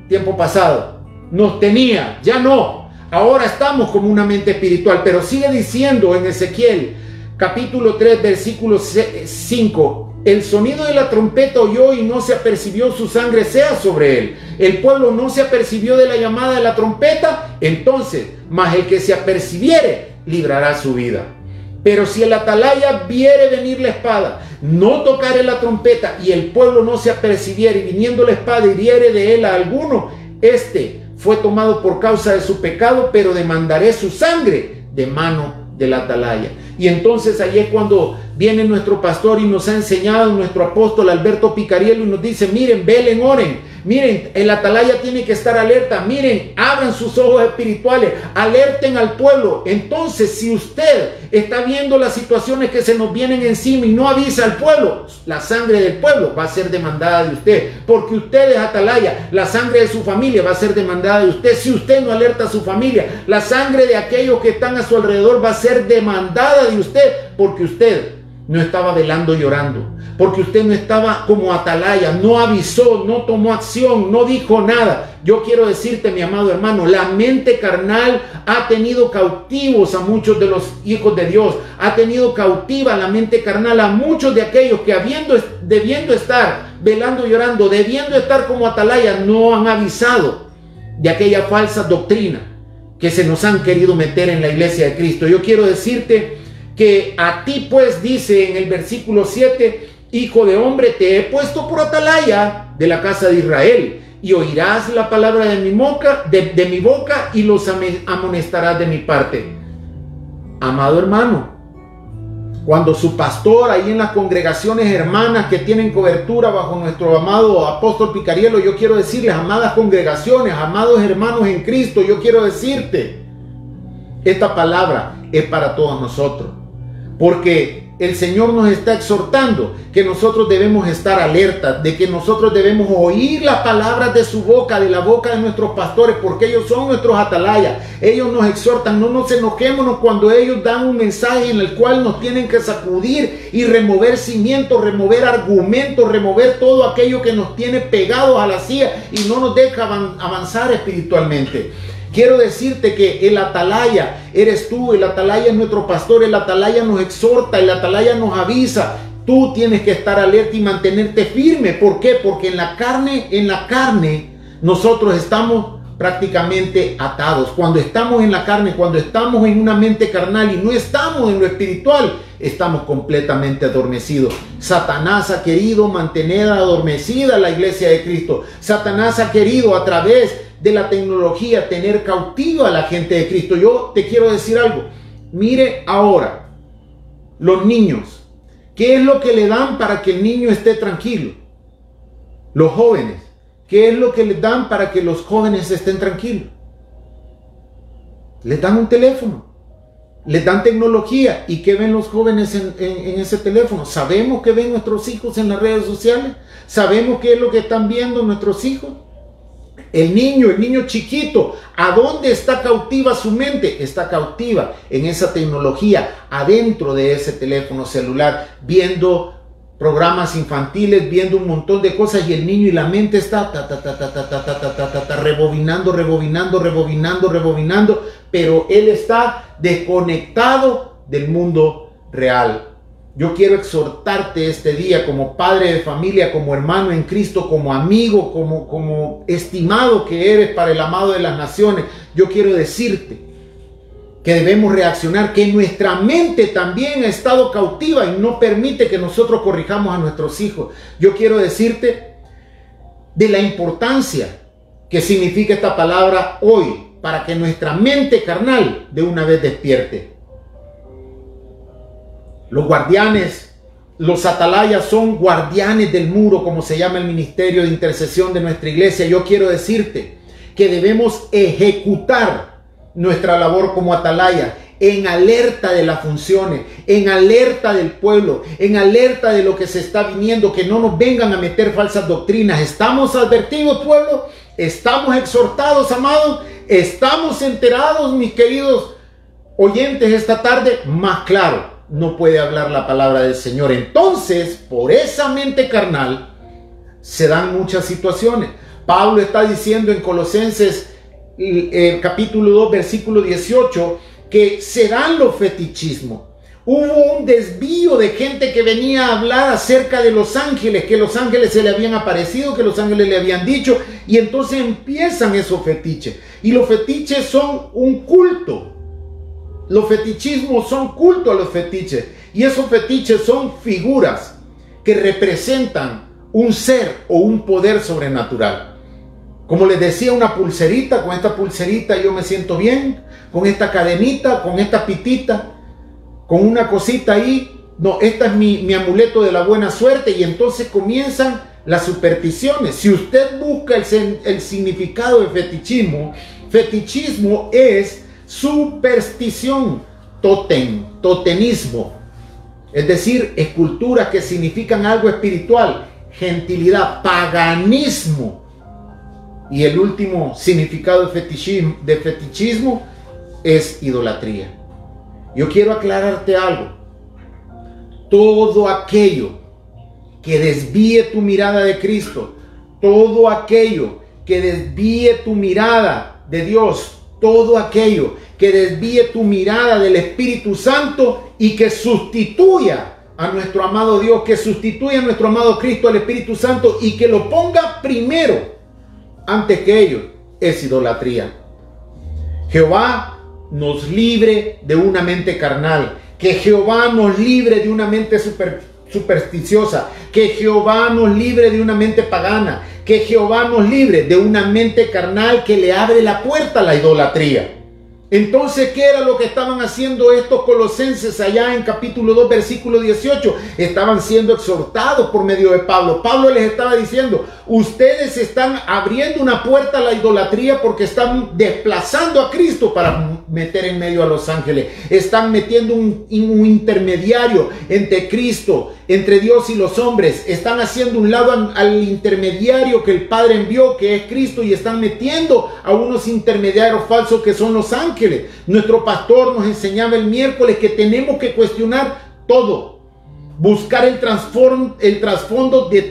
tiempo pasado, nos tenía, ya no. Ahora estamos como una mente espiritual, pero sigue diciendo en Ezequiel capítulo 3 versículo 5, el sonido de la trompeta oyó y no se apercibió, su sangre sea sobre él. El pueblo no se apercibió de la llamada de la trompeta, entonces, mas el que se apercibiere, librará su vida. Pero si el atalaya viere venir la espada, no tocare la trompeta, y el pueblo no se apercibiere, y viniendo la espada hiriere de él a alguno, este fue tomado por causa de su pecado, pero demandaré su sangre de mano del atalaya. Y entonces ahí es cuando viene nuestro pastor y nos ha enseñado, nuestro apóstol Alberto Picariello, y nos dice: miren, velen, oren, miren, el atalaya tiene que estar alerta, miren, abran sus ojos espirituales, alerten al pueblo. Entonces, si usted está viendo las situaciones que se nos vienen encima y no avisa al pueblo, la sangre del pueblo va a ser demandada de usted, porque usted es atalaya. La sangre de su familia va a ser demandada de usted. Si usted no alerta a su familia, la sangre de aquellos que están a su alrededor va a ser demandada de usted, porque usted no estaba velando y orando, porque usted no estaba como atalaya, no avisó, no tomó acción, no dijo nada. Yo quiero decirte, mi amado hermano, la mente carnal ha tenido cautivos a muchos de los hijos de Dios, ha tenido cautiva la mente carnal a muchos de aquellos que debiendo estar velando y orando, debiendo estar como atalaya, no han avisado de aquella falsa doctrina que se nos han querido meter en la iglesia de Cristo. Yo quiero decirte que a ti pues dice en el versículo 7, hijo de hombre, te he puesto por atalaya de la casa de Israel, y oirás la palabra de mi boca y los amonestarás de mi parte. Amado hermano, cuando su pastor ahí en las congregaciones hermanas que tienen cobertura bajo nuestro amado apóstol Picariello, yo quiero decirles, amadas congregaciones, amados hermanos en Cristo, yo quiero decirte, esta palabra es para todos nosotros, porque el Señor nos está exhortando que nosotros debemos estar alertas, de que nosotros debemos oír las palabras de su boca, de la boca de nuestros pastores, porque ellos son nuestros atalayas. Ellos nos exhortan, no nos enojémonos cuando ellos dan un mensaje en el cual nos tienen que sacudir y remover cimientos, remover argumentos, remover todo aquello que nos tiene pegados a la silla y no nos deja avanzar espiritualmente. Quiero decirte que el atalaya eres tú, el atalaya es nuestro pastor, el atalaya nos exhorta, el atalaya nos avisa. Tú tienes que estar alerta y mantenerte firme. ¿Por qué? Porque en la carne nosotros estamos prácticamente atados. Cuando estamos en la carne, cuando estamos en una mente carnal y no estamos en lo espiritual, estamos completamente adormecidos. Satanás ha querido mantener adormecida la iglesia de Cristo. Satanás ha querido a través de la tecnología tener cautiva a la gente de Cristo. Yo te quiero decir algo. Mire ahora, los niños, ¿qué es lo que le dan para que el niño esté tranquilo? Los jóvenes, ¿qué es lo que les dan para que los jóvenes estén tranquilos? Les dan un teléfono, les dan tecnología. ¿Y qué ven los jóvenes en ese teléfono? ¿Sabemos qué ven nuestros hijos en las redes sociales? ¿Sabemos qué es lo que están viendo nuestros hijos? El niño chiquito, ¿a dónde está cautiva su mente? Está cautiva en esa tecnología, adentro de ese teléfono celular, viendo programas infantiles, viendo un montón de cosas, y el niño y la mente está rebobinando, pero él está desconectado del mundo real. Yo quiero exhortarte este día como padre de familia, como hermano en Cristo, como amigo, como estimado que eres para el amado de las naciones. Yo quiero decirte que debemos reaccionar, que nuestra mente también ha estado cautiva y no permite que nosotros corrijamos a nuestros hijos. Yo quiero decirte de la importancia que significa esta palabra hoy para que nuestra mente carnal de una vez despierte. Los guardianes, los atalayas son guardianes del muro, como se llama el ministerio de intercesión de nuestra iglesia. Yo quiero decirte que debemos ejecutar nuestra labor como atalaya en alerta de las funciones, en alerta del pueblo, en alerta de lo que se está viniendo, que no nos vengan a meter falsas doctrinas. ¿Estamos advertidos, pueblo? ¿Estamos exhortados, amados? ¿Estamos enterados, mis queridos oyentes, esta tarde? Más claro no puede hablar la palabra del Señor. Entonces, por esa mente carnal se dan muchas situaciones. Pablo está diciendo en Colosenses capítulo 2, versículo 18, que se dan los fetichismos. Hubo un desvío de gente que venía a hablar acerca de los ángeles, que los ángeles se le habían aparecido, que los ángeles le habían dicho, y entonces empiezan esos fetiches. Y los fetiches son un culto. Los fetichismos son culto a los fetiches. Y esos fetiches son figuras que representan un ser o un poder sobrenatural. Como les decía, una pulserita, con esta pulserita yo me siento bien, con esta cadenita, con esta pitita, con una cosita ahí, no, esta es mi amuleto de la buena suerte, y entonces comienzan las supersticiones. Si usted busca el significado de fetichismo, fetichismo es superstición, totemismo, es decir, esculturas que significan algo espiritual, gentilidad, paganismo. Y el último significado de fetichismo es idolatría. Yo quiero aclararte algo. Todo aquello que desvíe tu mirada de Cristo, todo aquello que desvíe tu mirada de Dios, todo aquello que desvíe tu mirada del Espíritu Santo y que sustituya a nuestro amado Dios, que sustituya a nuestro amado Cristo, al Espíritu Santo, y que lo ponga primero antes que ellos, es idolatría. Jehová nos libre de una mente carnal, que Jehová nos libre de una mente supersticiosa, que Jehová nos libre de una mente pagana, que Jehová nos libre de una mente carnal que le abre la puerta a la idolatría. Entonces, ¿qué era lo que estaban haciendo estos colosenses allá en capítulo 2, versículo 18? Estaban siendo exhortados por medio de Pablo. Pablo les estaba diciendo, ustedes están abriendo una puerta a la idolatría porque están desplazando a Cristo para meter en medio a los ángeles. Están metiendo un intermediario entre Cristo, entre Dios y los hombres. Están haciendo un lado al intermediario que el Padre envió, que es Cristo, y están metiendo a unos intermediarios falsos que son los ángeles. Nuestro pastor nos enseñaba el miércoles que tenemos que cuestionar todo, buscar el trasfondo de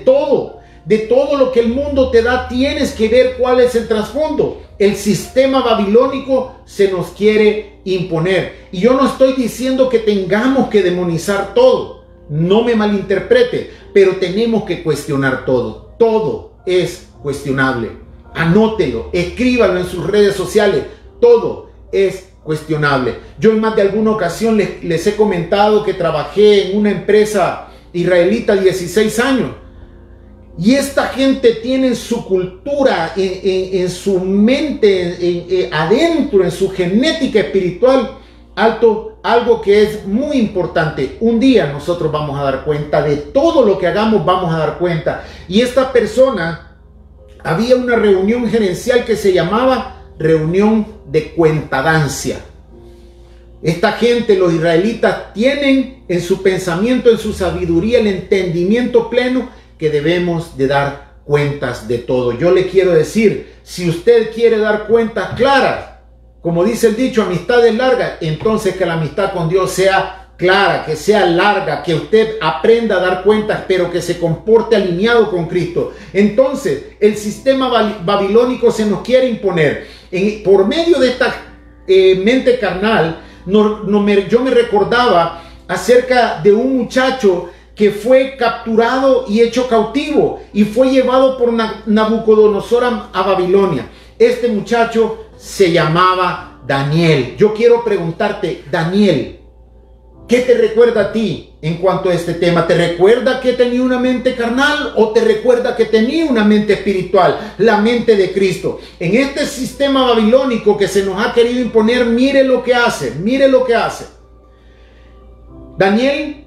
todo lo que el mundo te da. Tienes que ver cuál es el trasfondo. El sistema babilónico se nos quiere imponer, y yo no estoy diciendo que tengamos que demonizar todo, no me malinterprete, pero tenemos que cuestionar todo. Todo es cuestionable. Anótelo, escríbalo en sus redes sociales. Todo es cuestionable. Yo en más de alguna ocasión les he comentado que trabajé en una empresa israelita 16 años. Y esta gente tiene en su cultura, en su mente, adentro, en su genética espiritual, algo que es muy importante. Un día nosotros vamos a dar cuenta de todo lo que hagamos, vamos a dar cuenta. Y esta persona, había una reunión gerencial que se llamaba reunión de cuentadancia. Esta gente, los israelitas, tienen en su pensamiento, en su sabiduría, el entendimiento pleno que debemos de dar cuentas de todo. Yo le quiero decir, si usted quiere dar cuentas claras, como dice el dicho, amistad es larga, entonces que la amistad con Dios sea clara, que sea larga, que usted aprenda a dar cuentas, pero que se comporte alineado con Cristo. Entonces, el sistema babilónico se nos quiere imponer. Por medio de esta mente carnal, yo me recordaba acerca de un muchacho que fue capturado y hecho cautivo y fue llevado por Nabucodonosor a Babilonia. Este muchacho se llamaba Daniel. Yo quiero preguntarte, Daniel, ¿qué te recuerda a ti en cuanto a este tema? ¿Te recuerda que tenía una mente carnal o te recuerda que tenía una mente espiritual, la mente de Cristo? En este sistema babilónico que se nos ha querido imponer, mire lo que hace, mire lo que hace. Daniel,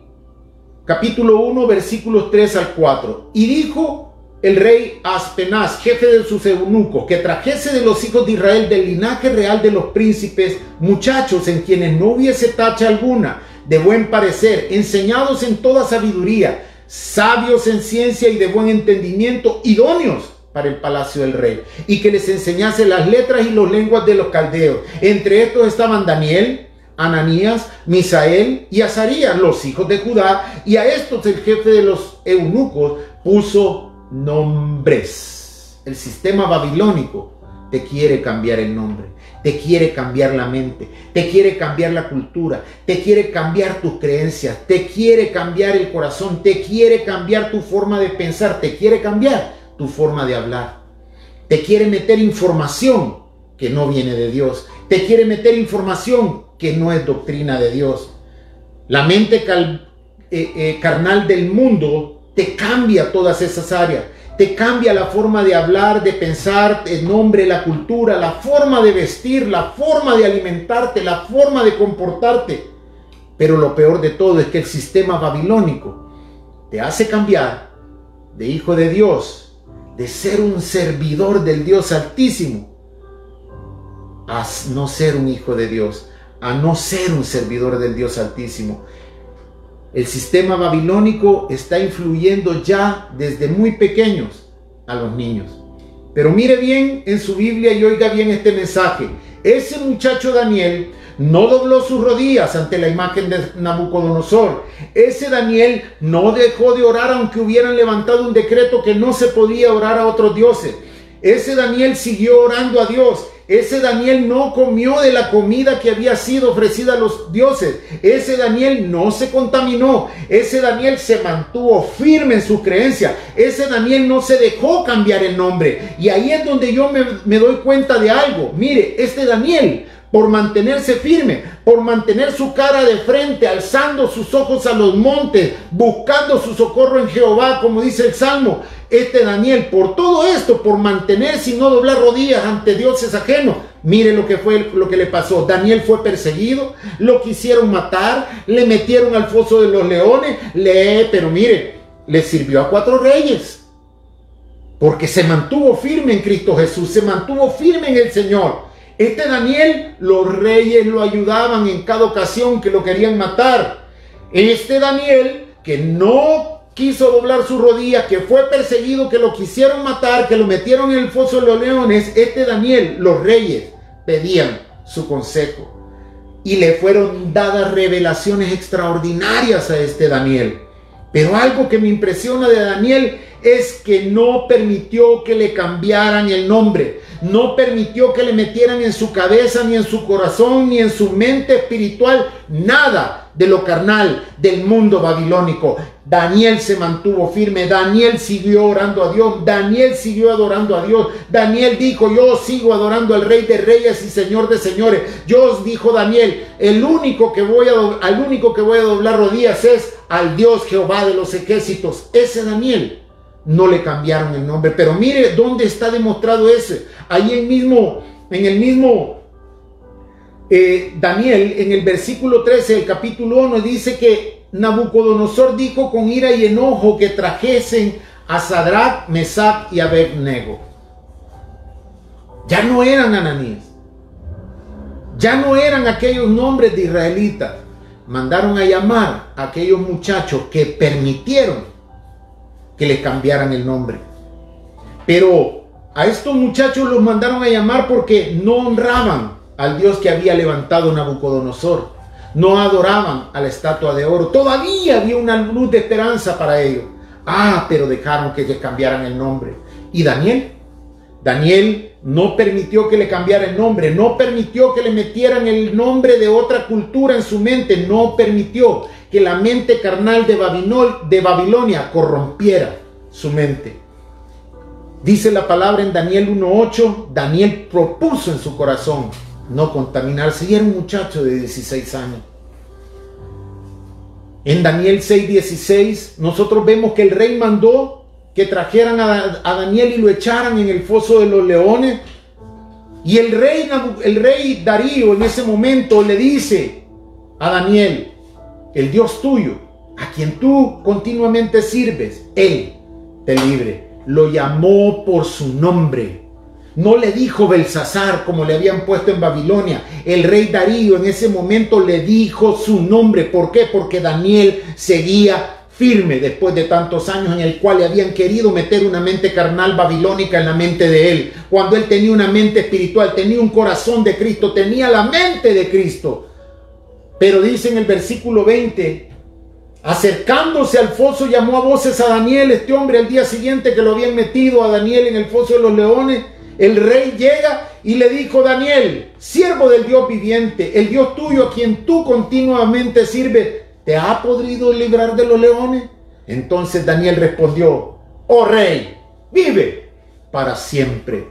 capítulo 1, versículos 3 al 4. Y dijo el rey Aspenaz, jefe de sus eunucos, que trajese de los hijos de Israel del linaje real de los príncipes, muchachos en quienes no hubiese tacha alguna, de buen parecer, enseñados en toda sabiduría, sabios en ciencia y de buen entendimiento, idóneos para el palacio del rey, y que les enseñase las letras y las lenguas de los caldeos. Entre estos estaban Daniel, Ananías, Misael y Azarías, los hijos de Judá, y a estos el jefe de los eunucos puso nombres. El sistema babilónico te quiere cambiar el nombre, te quiere cambiar la mente, te quiere cambiar la cultura, te quiere cambiar tus creencias, te quiere cambiar el corazón, te quiere cambiar tu forma de pensar, te quiere cambiar tu forma de hablar, te quiere meter información que no viene de Dios, te quiere meter información que no es doctrina de Dios. La mente carnal del mundo te cambia todas esas áreas, te cambia la forma de hablar, de pensar, el nombre, la cultura, la forma de vestir, la forma de alimentarte, la forma de comportarte. Pero lo peor de todo es que el sistema babilónico te hace cambiar de hijo de Dios, de ser un servidor del Dios Altísimo, a no ser un hijo de Dios, a no ser un servidor del Dios Altísimo. El sistema babilónico está influyendo ya desde muy pequeños a los niños. Pero mire bien en su Biblia y oiga bien este mensaje. Ese muchacho Daniel no dobló sus rodillas ante la imagen de Nabucodonosor. Ese Daniel no dejó de orar aunque hubieran levantado un decreto que no se podía orar a otros dioses. Ese Daniel siguió orando a Dios. Ese Daniel no comió de la comida que había sido ofrecida a los dioses. Ese Daniel no se contaminó. Ese Daniel se mantuvo firme en su creencia. Ese Daniel no se dejó cambiar el nombre. Y ahí es donde yo me doy cuenta de algo. Mire, este Daniel, por mantenerse firme, por mantener su cara de frente, alzando sus ojos a los montes, buscando su socorro en Jehová, como dice el Salmo, este Daniel, por todo esto, por mantenerse y no doblar rodillas ante dioses ajenos, mire lo que le pasó. Daniel fue perseguido, lo quisieron matar, le metieron al foso de los leones, pero mire, le sirvió a 4 reyes, porque se mantuvo firme en Cristo Jesús, se mantuvo firme en el Señor. Este Daniel, los reyes lo ayudaban en cada ocasión que lo querían matar. Este Daniel, que no quiso doblar sus rodillas, que fue perseguido, que lo quisieron matar, que lo metieron en el foso de los leones, este Daniel, los reyes pedían su consejo. Y le fueron dadas revelaciones extraordinarias a este Daniel. Pero algo que me impresiona de Daniel es que no permitió que le cambiaran el nombre. No permitió que le metieran en su cabeza, ni en su corazón, ni en su mente espiritual, nada de lo carnal del mundo babilónico. Daniel se mantuvo firme, Daniel siguió orando a Dios, Daniel siguió adorando a Dios. Daniel dijo: yo sigo adorando al Rey de Reyes y Señor de Señores. Dijo Daniel, al único que voy a doblar rodillas es al Dios Jehová de los ejércitos. Ese Daniel no le cambiaron el nombre. Pero mire dónde está demostrado ese. Ahí en el mismo Daniel, en el versículo 13 del capítulo 1, dice que Nabucodonosor dijo con ira y enojo que trajesen a Sadrach, Mesach y Abednego. Ya no eran Ananías, ya no eran aquellos nombres de israelitas. Mandaron a llamar a aquellos muchachos que permitieron que le cambiaran el nombre. Pero a estos muchachos los mandaron a llamar porque no honraban al Dios que había levantado Nabucodonosor. No adoraban a la estatua de oro. Todavía había una luz de esperanza para ellos. Pero dejaron que les cambiaran el nombre. ¿Y Daniel? Daniel no permitió que le cambiara el nombre. No permitió que le metieran el nombre de otra cultura en su mente. No permitió que la mente carnal de Babilonia corrompiera su mente. Dice la palabra en Daniel 1:8, Daniel propuso en su corazón no contaminarse, y era un muchacho de 16 años. En Daniel 6:16 nosotros vemos que el rey mandó que trajeran a Daniel y lo echaran en el foso de los leones. Y el rey Darío en ese momento le dice a Daniel: el Dios tuyo, a quien tú continuamente sirves, Él te libre. Lo llamó por su nombre. No le dijo Belsasar como le habían puesto en Babilonia. El rey Darío en ese momento le dijo su nombre. ¿Por qué? Porque Daniel seguía firme después de tantos años en el cual le habían querido meter una mente carnal babilónica en la mente de él. Cuando él tenía una mente espiritual, tenía un corazón de Cristo, tenía la mente de Cristo. Pero dice en el versículo 20, acercándose al foso, llamó a voces a Daniel. Este hombre, al día siguiente que lo habían metido a Daniel en el foso de los leones, el rey llega y le dijo: Daniel, siervo del Dios viviente, el Dios tuyo a quien tú continuamente sirves, ¿te ha podido librar de los leones? Entonces Daniel respondió: oh rey, vive para siempre.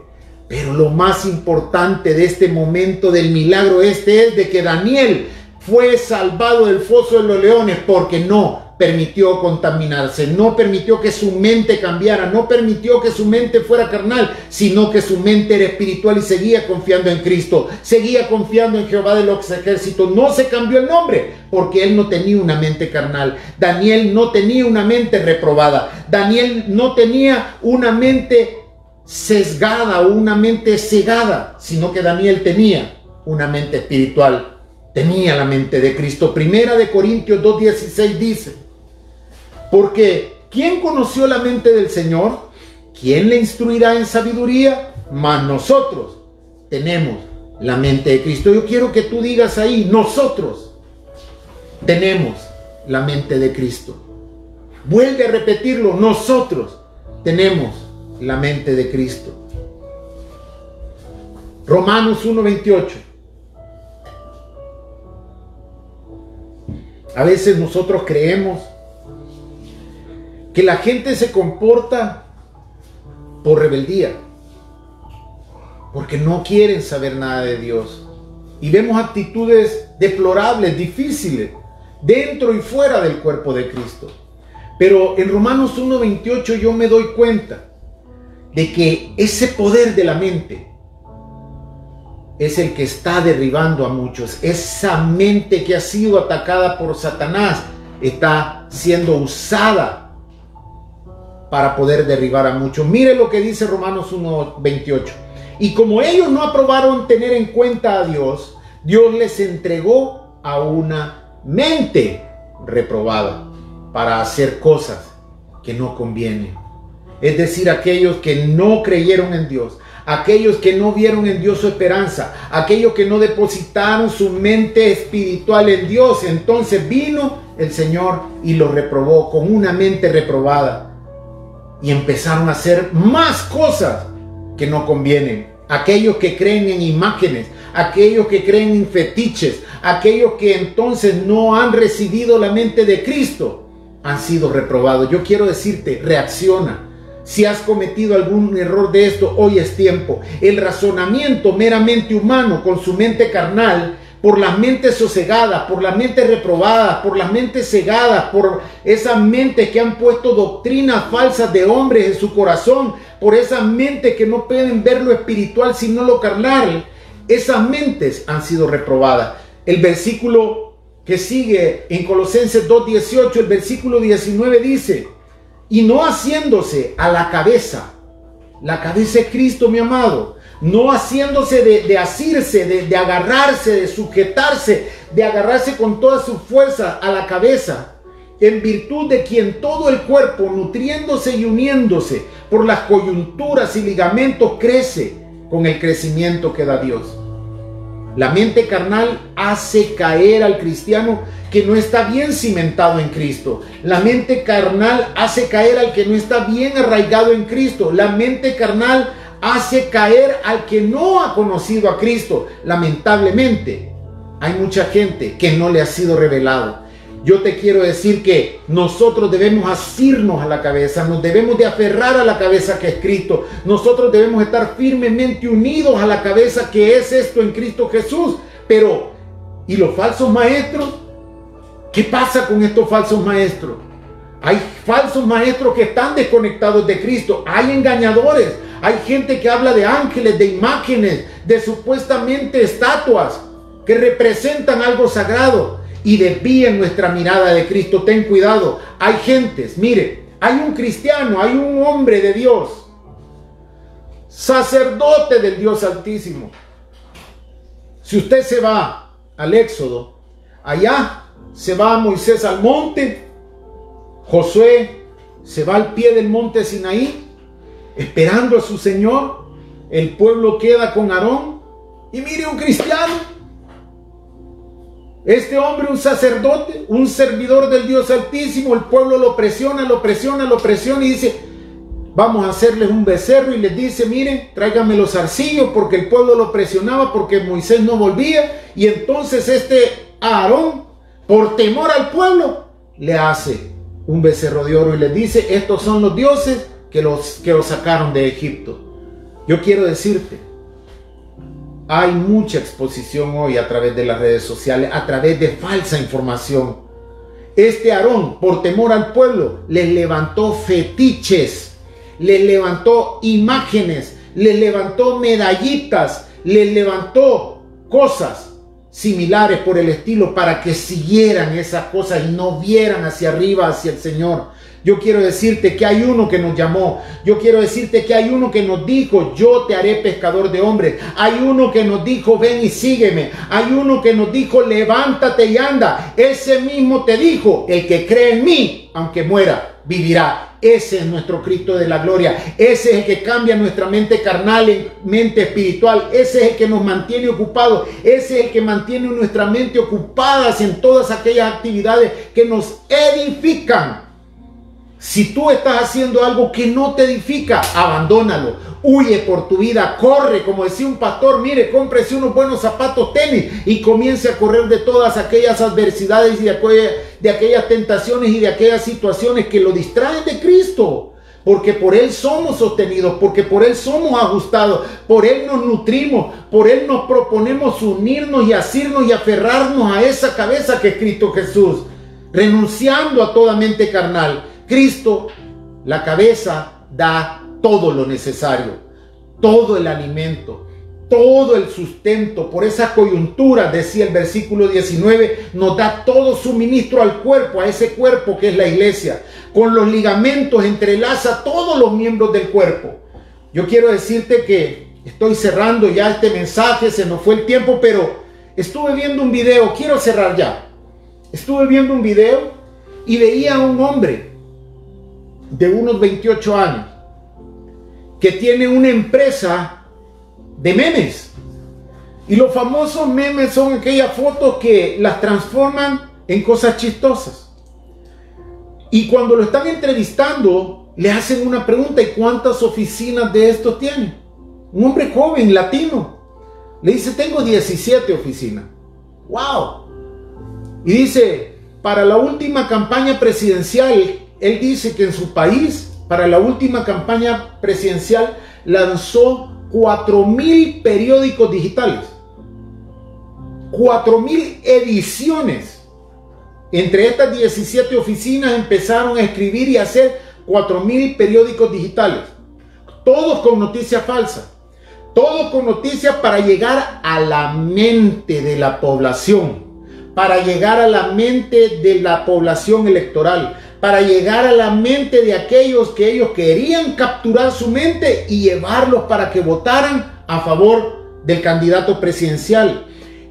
Pero lo más importante de este momento del milagro es de que Daniel fue salvado del foso de los leones porque no permitió contaminarse, no permitió que su mente cambiara, no permitió que su mente fuera carnal, sino que su mente era espiritual y seguía confiando en Cristo, seguía confiando en Jehová de los ejércitos. No se cambió el nombre porque él no tenía una mente carnal. Daniel no tenía una mente reprobada. Daniel no tenía una mente sesgada o una mente cegada, sino que Daniel tenía una mente espiritual. Tenía la mente de Cristo. Primera de Corintios 2:16 dice: porque ¿quién conoció la mente del Señor? ¿Quién le instruirá en sabiduría? Mas nosotros tenemos la mente de Cristo. Yo quiero que tú digas ahí: nosotros tenemos la mente de Cristo. Vuelve a repetirlo: nosotros tenemos la mente de Cristo. Romanos 1:28. A veces nosotros creemos que la gente se comporta por rebeldía, porque no quieren saber nada de Dios. Y vemos actitudes deplorables, difíciles, dentro y fuera del cuerpo de Cristo. Pero en Romanos 1:28 yo me doy cuenta de que ese poder de la mente es el que está derribando a muchos. Esa mente que ha sido atacada por Satanás está siendo usada para poder derribar a muchos. Mire lo que dice Romanos 1:28. Y como ellos no aprobaron tener en cuenta a Dios, Dios les entregó a una mente reprobada para hacer cosas que no convienen. Es decir, aquellos que no creyeron en Dios, aquellos que no vieron en Dios su esperanza, aquellos que no depositaron su mente espiritual en Dios. Entonces vino el Señor y los reprobó con una mente reprobada. Y empezaron a hacer más cosas que no convienen. Aquellos que creen en imágenes, aquellos que creen en fetiches, aquellos que entonces no han recibido la mente de Cristo, han sido reprobados. Yo quiero decirte: reacciona. Si has cometido algún error de esto, hoy es tiempo. El razonamiento meramente humano con su mente carnal, por las mentes sosegadas, por las mentes reprobadas, por las mentes cegadas, por esas mentes que han puesto doctrinas falsas de hombres en su corazón, por esas mentes que no pueden ver lo espiritual sino lo carnal, esas mentes han sido reprobadas. El versículo que sigue en Colosenses 2:18, el versículo 19 dice: y no haciéndose a la cabeza es Cristo, mi amado, no haciéndose de asirse, de agarrarse, de sujetarse, de agarrarse con toda su fuerza a la cabeza, en virtud de quien todo el cuerpo, nutriéndose y uniéndose por las coyunturas y ligamentos, crece con el crecimiento que da Dios. La mente carnal hace caer al cristiano que no está bien cimentado en Cristo. La mente carnal hace caer al que no está bien arraigado en Cristo. La mente carnal hace caer al que no ha conocido a Cristo. Lamentablemente, hay mucha gente que no le ha sido revelado. Yo te quiero decir que nosotros debemos asirnos a la cabeza, nos debemos de aferrar a la cabeza que es Cristo. Nosotros debemos estar firmemente unidos a la cabeza que es esto en Cristo Jesús. Pero, ¿y los falsos maestros? ¿Qué pasa con estos falsos maestros? Hay falsos maestros que están desconectados de Cristo. Hay engañadores. Hay gente que habla de ángeles, de imágenes, de supuestamente estatuas que representan algo sagrado y desvían nuestra mirada de Cristo. Ten cuidado. Hay gentes, mire, hay un cristiano, hay un hombre de Dios, sacerdote del Dios Altísimo. Si usted se va al Éxodo, allá se va Moisés al monte, Josué se va al pie del monte Sinaí, esperando a su Señor. El pueblo queda con Aarón. Y mire, un cristiano, este hombre, un sacerdote, un servidor del Dios Altísimo, el pueblo lo presiona y dice, vamos a hacerles un becerro, y les dice, miren, tráiganme los zarcillos, porque el pueblo lo presionaba, porque Moisés no volvía. Y entonces Aarón, por temor al pueblo, le hace un becerro de oro y les dice, estos son los dioses que los sacaron de Egipto. Yo quiero decirte, hay mucha exposición hoy a través de las redes sociales, a través de falsa información. Aarón, por temor al pueblo, les levantó fetiches, les levantó imágenes, les levantó medallitas, les levantó cosas similares por el estilo para que siguieran esas cosas y no vieran hacia arriba, hacia el Señor. Yo quiero decirte que hay uno que nos llamó. Yo quiero decirte que hay uno que nos dijo, yo te haré pescador de hombres. Hay uno que nos dijo, ven y sígueme. Hay uno que nos dijo, levántate y anda. Ese mismo te dijo, el que cree en mí, aunque muera, vivirá. Ese es nuestro Cristo de la gloria. Ese es el que cambia nuestra mente carnal en mente espiritual. Ese es el que nos mantiene ocupados. Ese es el que mantiene nuestra mente ocupadas en todas aquellas actividades que nos edifican. Si tú estás haciendo algo que no te edifica, abandónalo, huye por tu vida, corre, como decía un pastor, mire, cómprese unos buenos zapatos tenis y comience a correr de todas aquellas adversidades y de aquellas tentaciones y de aquellas situaciones que lo distraen de Cristo. Porque por Él somos sostenidos, porque por Él somos ajustados, por Él nos nutrimos, por Él nos proponemos unirnos y asirnos y aferrarnos a esa cabeza que es Cristo Jesús, renunciando a toda mente carnal. Cristo, la cabeza, da todo lo necesario, todo el alimento, todo el sustento. Por esa coyuntura, decía el versículo 19, nos da todo suministro al cuerpo, a ese cuerpo que es la iglesia. Con los ligamentos entrelaza todos los miembros del cuerpo. Yo quiero decirte que estoy cerrando ya este mensaje, se nos fue el tiempo, pero estuve viendo un video, quiero cerrar ya. Estuve viendo un video y veía a un hombre de unos 28 años que tiene una empresa de memes, y los famosos memes son aquellas fotos que las transforman en cosas chistosas, y cuando lo están entrevistando le hacen una pregunta: ¿y cuántas oficinas de estos tiene? Un hombre joven, latino, le dice: tengo 17 oficinas. ¡Wow! Y dice, para la última campaña presidencial, él dice que en su país, para la última campaña presidencial, lanzó 4,000 periódicos digitales. 4,000 ediciones. Entre estas 17 oficinas empezaron a escribir y hacer 4,000 periódicos digitales. Todos con noticias falsas. Todos con noticias para llegar a la mente de la población. Para llegar a la mente de la población electoral. Para llegar a la mente de aquellos que ellos querían capturar su mente y llevarlos para que votaran a favor del candidato presidencial.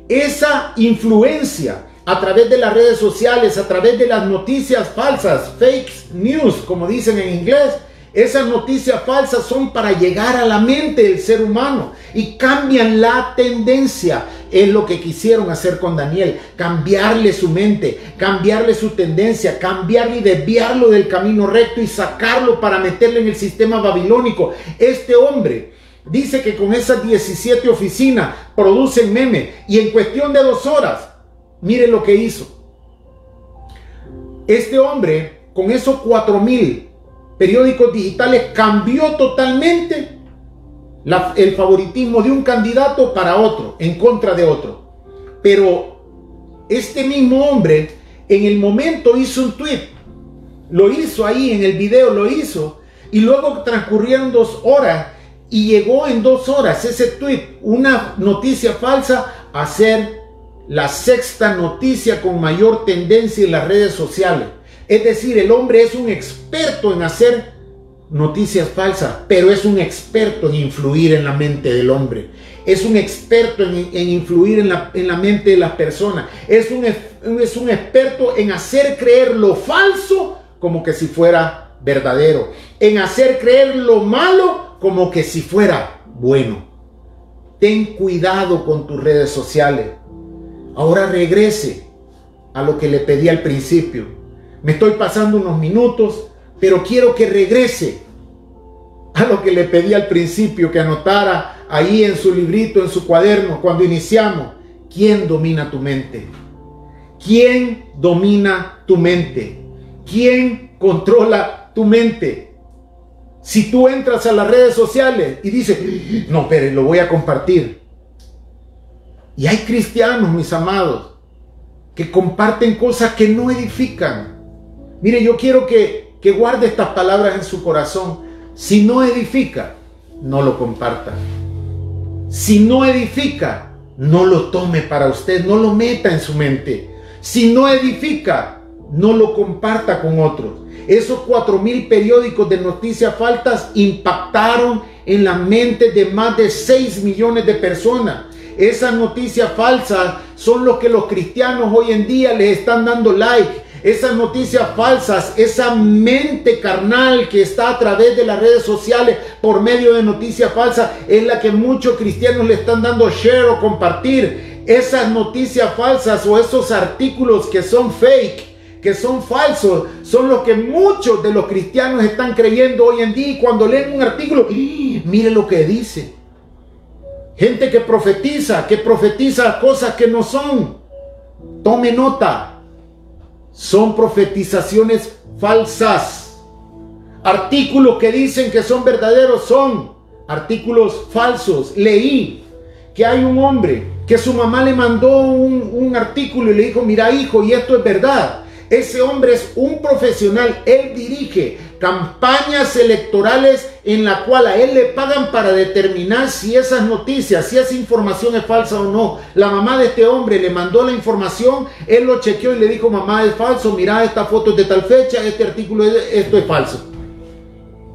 Esa influencia a través de las redes sociales, a través de las noticias falsas, fake news, como dicen en inglés, esas noticias falsas son para llegar a la mente del ser humano y cambian la tendencia. Es lo que quisieron hacer con Daniel, cambiarle su mente, cambiarle su tendencia, cambiarle y desviarlo del camino recto y sacarlo para meterle en el sistema babilónico. Este hombre dice que con esas 17 oficinas producen memes y en cuestión de 2 horas, miren lo que hizo. este hombre, con esos 4,000 periódicos digitales, cambió totalmente el favoritismo de un candidato para otro, en contra de otro. Pero este mismo hombre, en el momento hizo un tweet, lo hizo ahí en el video, lo hizo, y luego transcurrieron 2 horas y llegó en 2 horas ese tweet, una noticia falsa, a ser la 6ª noticia con mayor tendencia en las redes sociales. Es decir, el hombre es un experto en hacer noticias falsas, pero es un experto en influir en la mente del hombre. Es un experto en influir en la mente de las personas. Es un experto en hacer creer lo falso como que si fuera verdadero. En hacer creer lo malo como que si fuera bueno. Ten cuidado con tus redes sociales. Ahora regrese a lo que le pedí al principio. Me estoy pasando unos minutos, pero quiero que regrese a lo que le pedí al principio, que anotara ahí en su librito, en su cuaderno, cuando iniciamos. ¿Quién domina tu mente? ¿Quién domina tu mente? ¿Quién controla tu mente? Si tú entras a las redes sociales y dices, no, pero lo voy a compartir. Y hay cristianos, mis amados, que comparten cosas que no edifican. Mire, yo quiero que guarde estas palabras en su corazón. Si no edifica, no lo comparta. Si no edifica, no lo tome para usted, no lo meta en su mente. Si no edifica, no lo comparta con otros. Esos 4,000 periódicos de noticias falsas impactaron en la mente de más de 6 millones de personas. Esas noticias falsas son lo que los cristianos hoy en día les están dando like. Esas noticias falsas, esa mente carnal que está a través de las redes sociales por medio de noticias falsas, es la que muchos cristianos le están dando share o compartir. Esas noticias falsas o esos artículos que son fake, que son falsos, son los que muchos de los cristianos están creyendo hoy en día. Y cuando leen un artículo, mire lo que dice. Gente que profetiza cosas que no son. Tome nota. Son profetizaciones falsas. Artículos que dicen que son verdaderos son artículos falsos. Leí que hay un hombre que su mamá le mandó un artículo y le dijo, mira hijo, y esto es verdad. Ese hombre es un profesional, él dirige campañas electorales en la cual a él le pagan para determinar si esas noticias, si esa información es falsa o no. La mamá de este hombre le mandó la información, él lo chequeó y le dijo, mamá, es falso, mira, esta foto es de tal fecha, este artículo, esto es falso.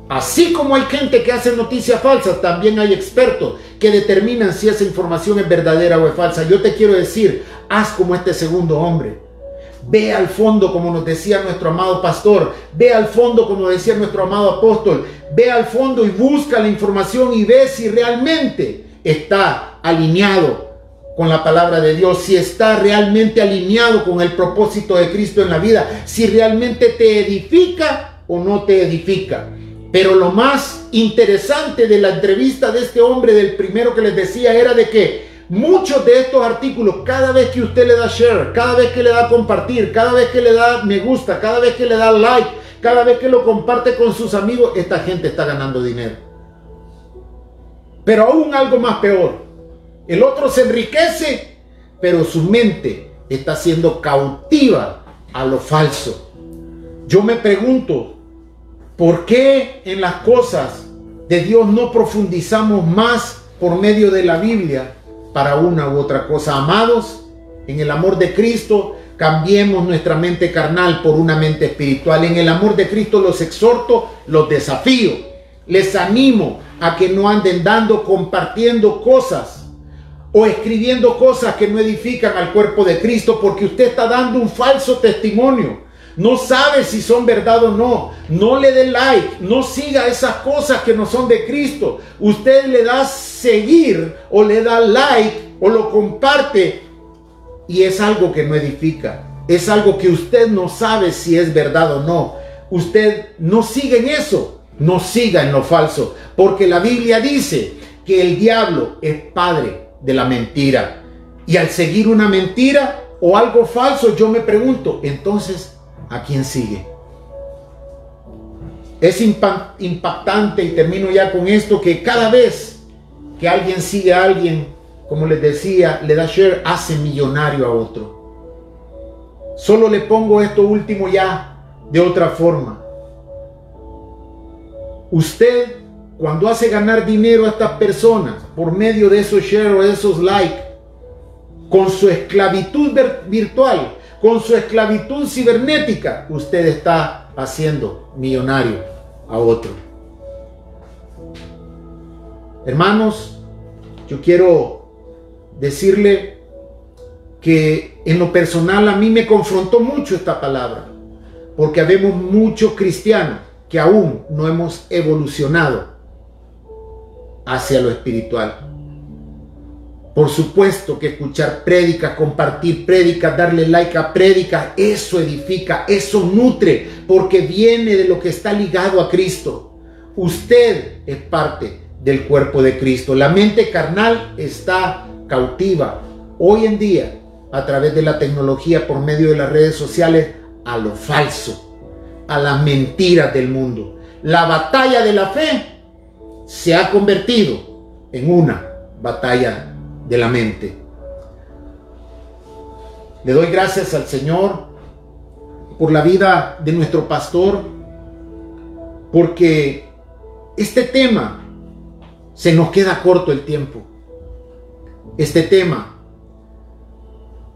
Así como hay gente que hace noticias falsas, también hay expertos que determinan si esa información es verdadera o es falsa. Yo te quiero decir, haz como este segundo hombre. Ve al fondo, como nos decía nuestro amado pastor. Ve al fondo, como decía nuestro amado apóstol. Ve al fondo y busca la información y ve si realmente está alineado con la palabra de Dios, si está realmente alineado con el propósito de Cristo en la vida, si realmente te edifica o no te edifica. Pero lo más interesante de la entrevista de este hombre, del primero que les decía, era de que muchos de estos artículos, cada vez que usted le da share, cada vez que le da compartir, cada vez que le da me gusta, cada vez que le da like, cada vez que lo comparte con sus amigos, esta gente está ganando dinero. Pero aún algo más peor, el otro se enriquece, pero su mente está siendo cautiva a lo falso. Yo me pregunto, ¿por qué en las cosas de Dios no profundizamos más por medio de la Biblia para una u otra cosa? Amados, en el amor de Cristo, cambiemos nuestra mente carnal por una mente espiritual. En el amor de Cristo los exhorto, los desafío. Les animo a que no anden compartiendo cosas o escribiendo cosas que no edifican al cuerpo de Cristo, porque usted está dando un falso testimonio. No sabe si son verdad o no. No le dé like. No siga esas cosas que no son de Cristo. Usted le da seguir o le da like o lo comparte y es algo que no edifica. Es algo que usted no sabe si es verdad o no. Usted no siga en eso. No siga en lo falso. Porque la Biblia dice que el diablo es padre de la mentira. Y al seguir una mentira o algo falso, yo me pregunto, entonces, a quien sigue. Es impactante, y termino ya con esto, que cada vez que alguien sigue a alguien, como les decía, le da share, hace millonario a otro. Solo le pongo esto último ya de otra forma. Usted, cuando hace ganar dinero a estas personas por medio de esos share o de esos likes, con su esclavitud virtual, con su esclavitud cibernética, usted está haciendo millonario a otro. Hermanos, yo quiero decirle que en lo personal a mí me confrontó mucho esta palabra, porque habemos muchos cristianos que aún no hemos evolucionado hacia lo espiritual. Por supuesto que escuchar prédicas, compartir prédicas, darle like a prédicas, eso edifica, eso nutre, porque viene de lo que está ligado a Cristo. Usted es parte del cuerpo de Cristo. La mente carnal está cautiva hoy en día a través de la tecnología, por medio de las redes sociales, a lo falso, a las mentiras del mundo. La batalla de la fe se ha convertido en una batalla de la mente. Le doy gracias al Señor por la vida de nuestro pastor, porque este tema se nos queda corto el tiempo. Este tema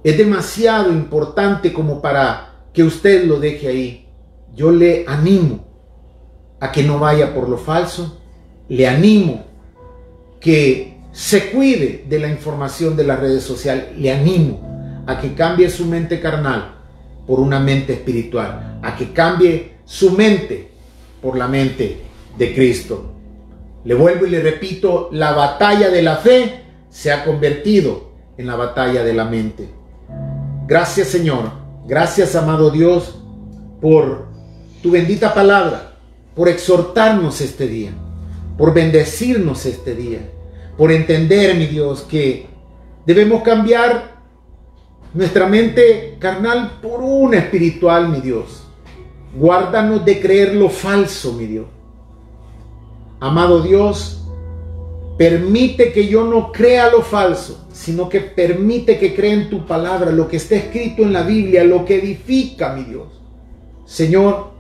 es demasiado importante como para que usted lo deje ahí. Yo le animo a que no vaya por lo falso. Le animo que se cuide de la información de las redes sociales. Le animo a que cambie su mente carnal por una mente espiritual, a que cambie su mente por la mente de Cristo. Le vuelvo y le repito, la batalla de la fe se ha convertido en la batalla de la mente. Gracias, Señor. Gracias, amado Dios, por tu bendita palabra, por exhortarnos este día, por bendecirnos este día, por entender, mi Dios, que debemos cambiar nuestra mente carnal por una espiritual, mi Dios. Guárdanos de creer lo falso, mi Dios. Amado Dios, permite que yo no crea lo falso, sino que permite que crea en tu palabra, lo que está escrito en la Biblia, lo que edifica, mi Dios. Señor,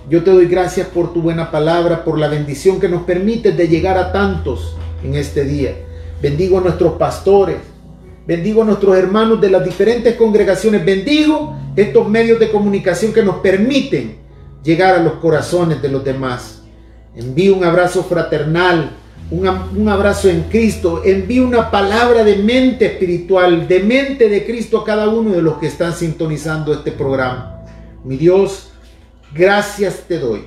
yo te doy gracias por tu buena palabra, por la bendición que nos permite de llegar a tantos en este día. Bendigo a nuestros pastores, bendigo a nuestros hermanos de las diferentes congregaciones, bendigo estos medios de comunicación que nos permiten llegar a los corazones de los demás. Envío un abrazo fraternal, un abrazo en Cristo. Envío una palabra de mente espiritual, de mente de Cristo a cada uno de los que están sintonizando este programa. Mi Dios, gracias te doy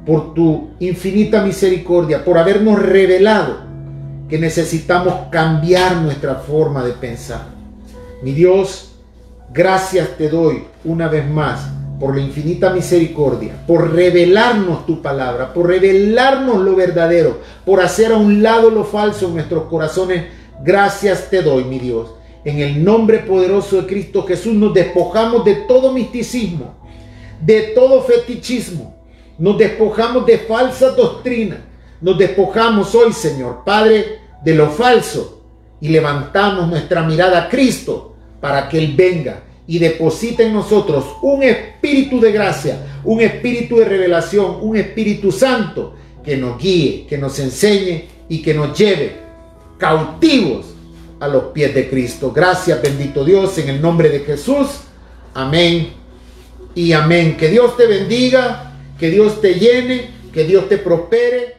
por tu infinita misericordia, por habernos revelado que necesitamos cambiar nuestra forma de pensar. Mi Dios, gracias te doy una vez más por la infinita misericordia, por revelarnos tu palabra, por revelarnos lo verdadero, por hacer a un lado lo falso en nuestros corazones. Gracias te doy, mi Dios. En el nombre poderoso de Cristo Jesús nos despojamos de todo misticismo, de todo fetichismo, nos despojamos de falsas doctrinas, nos despojamos hoy, Señor Padre, de lo falso y levantamos nuestra mirada a Cristo para que Él venga y deposita en nosotros un espíritu de gracia, un espíritu de revelación, un Espíritu Santo que nos guíe, que nos enseñe y que nos lleve cautivos a los pies de Cristo. Gracias, bendito Dios, en el nombre de Jesús. Amén y amén. Que Dios te bendiga, que Dios te llene, que Dios te prospere.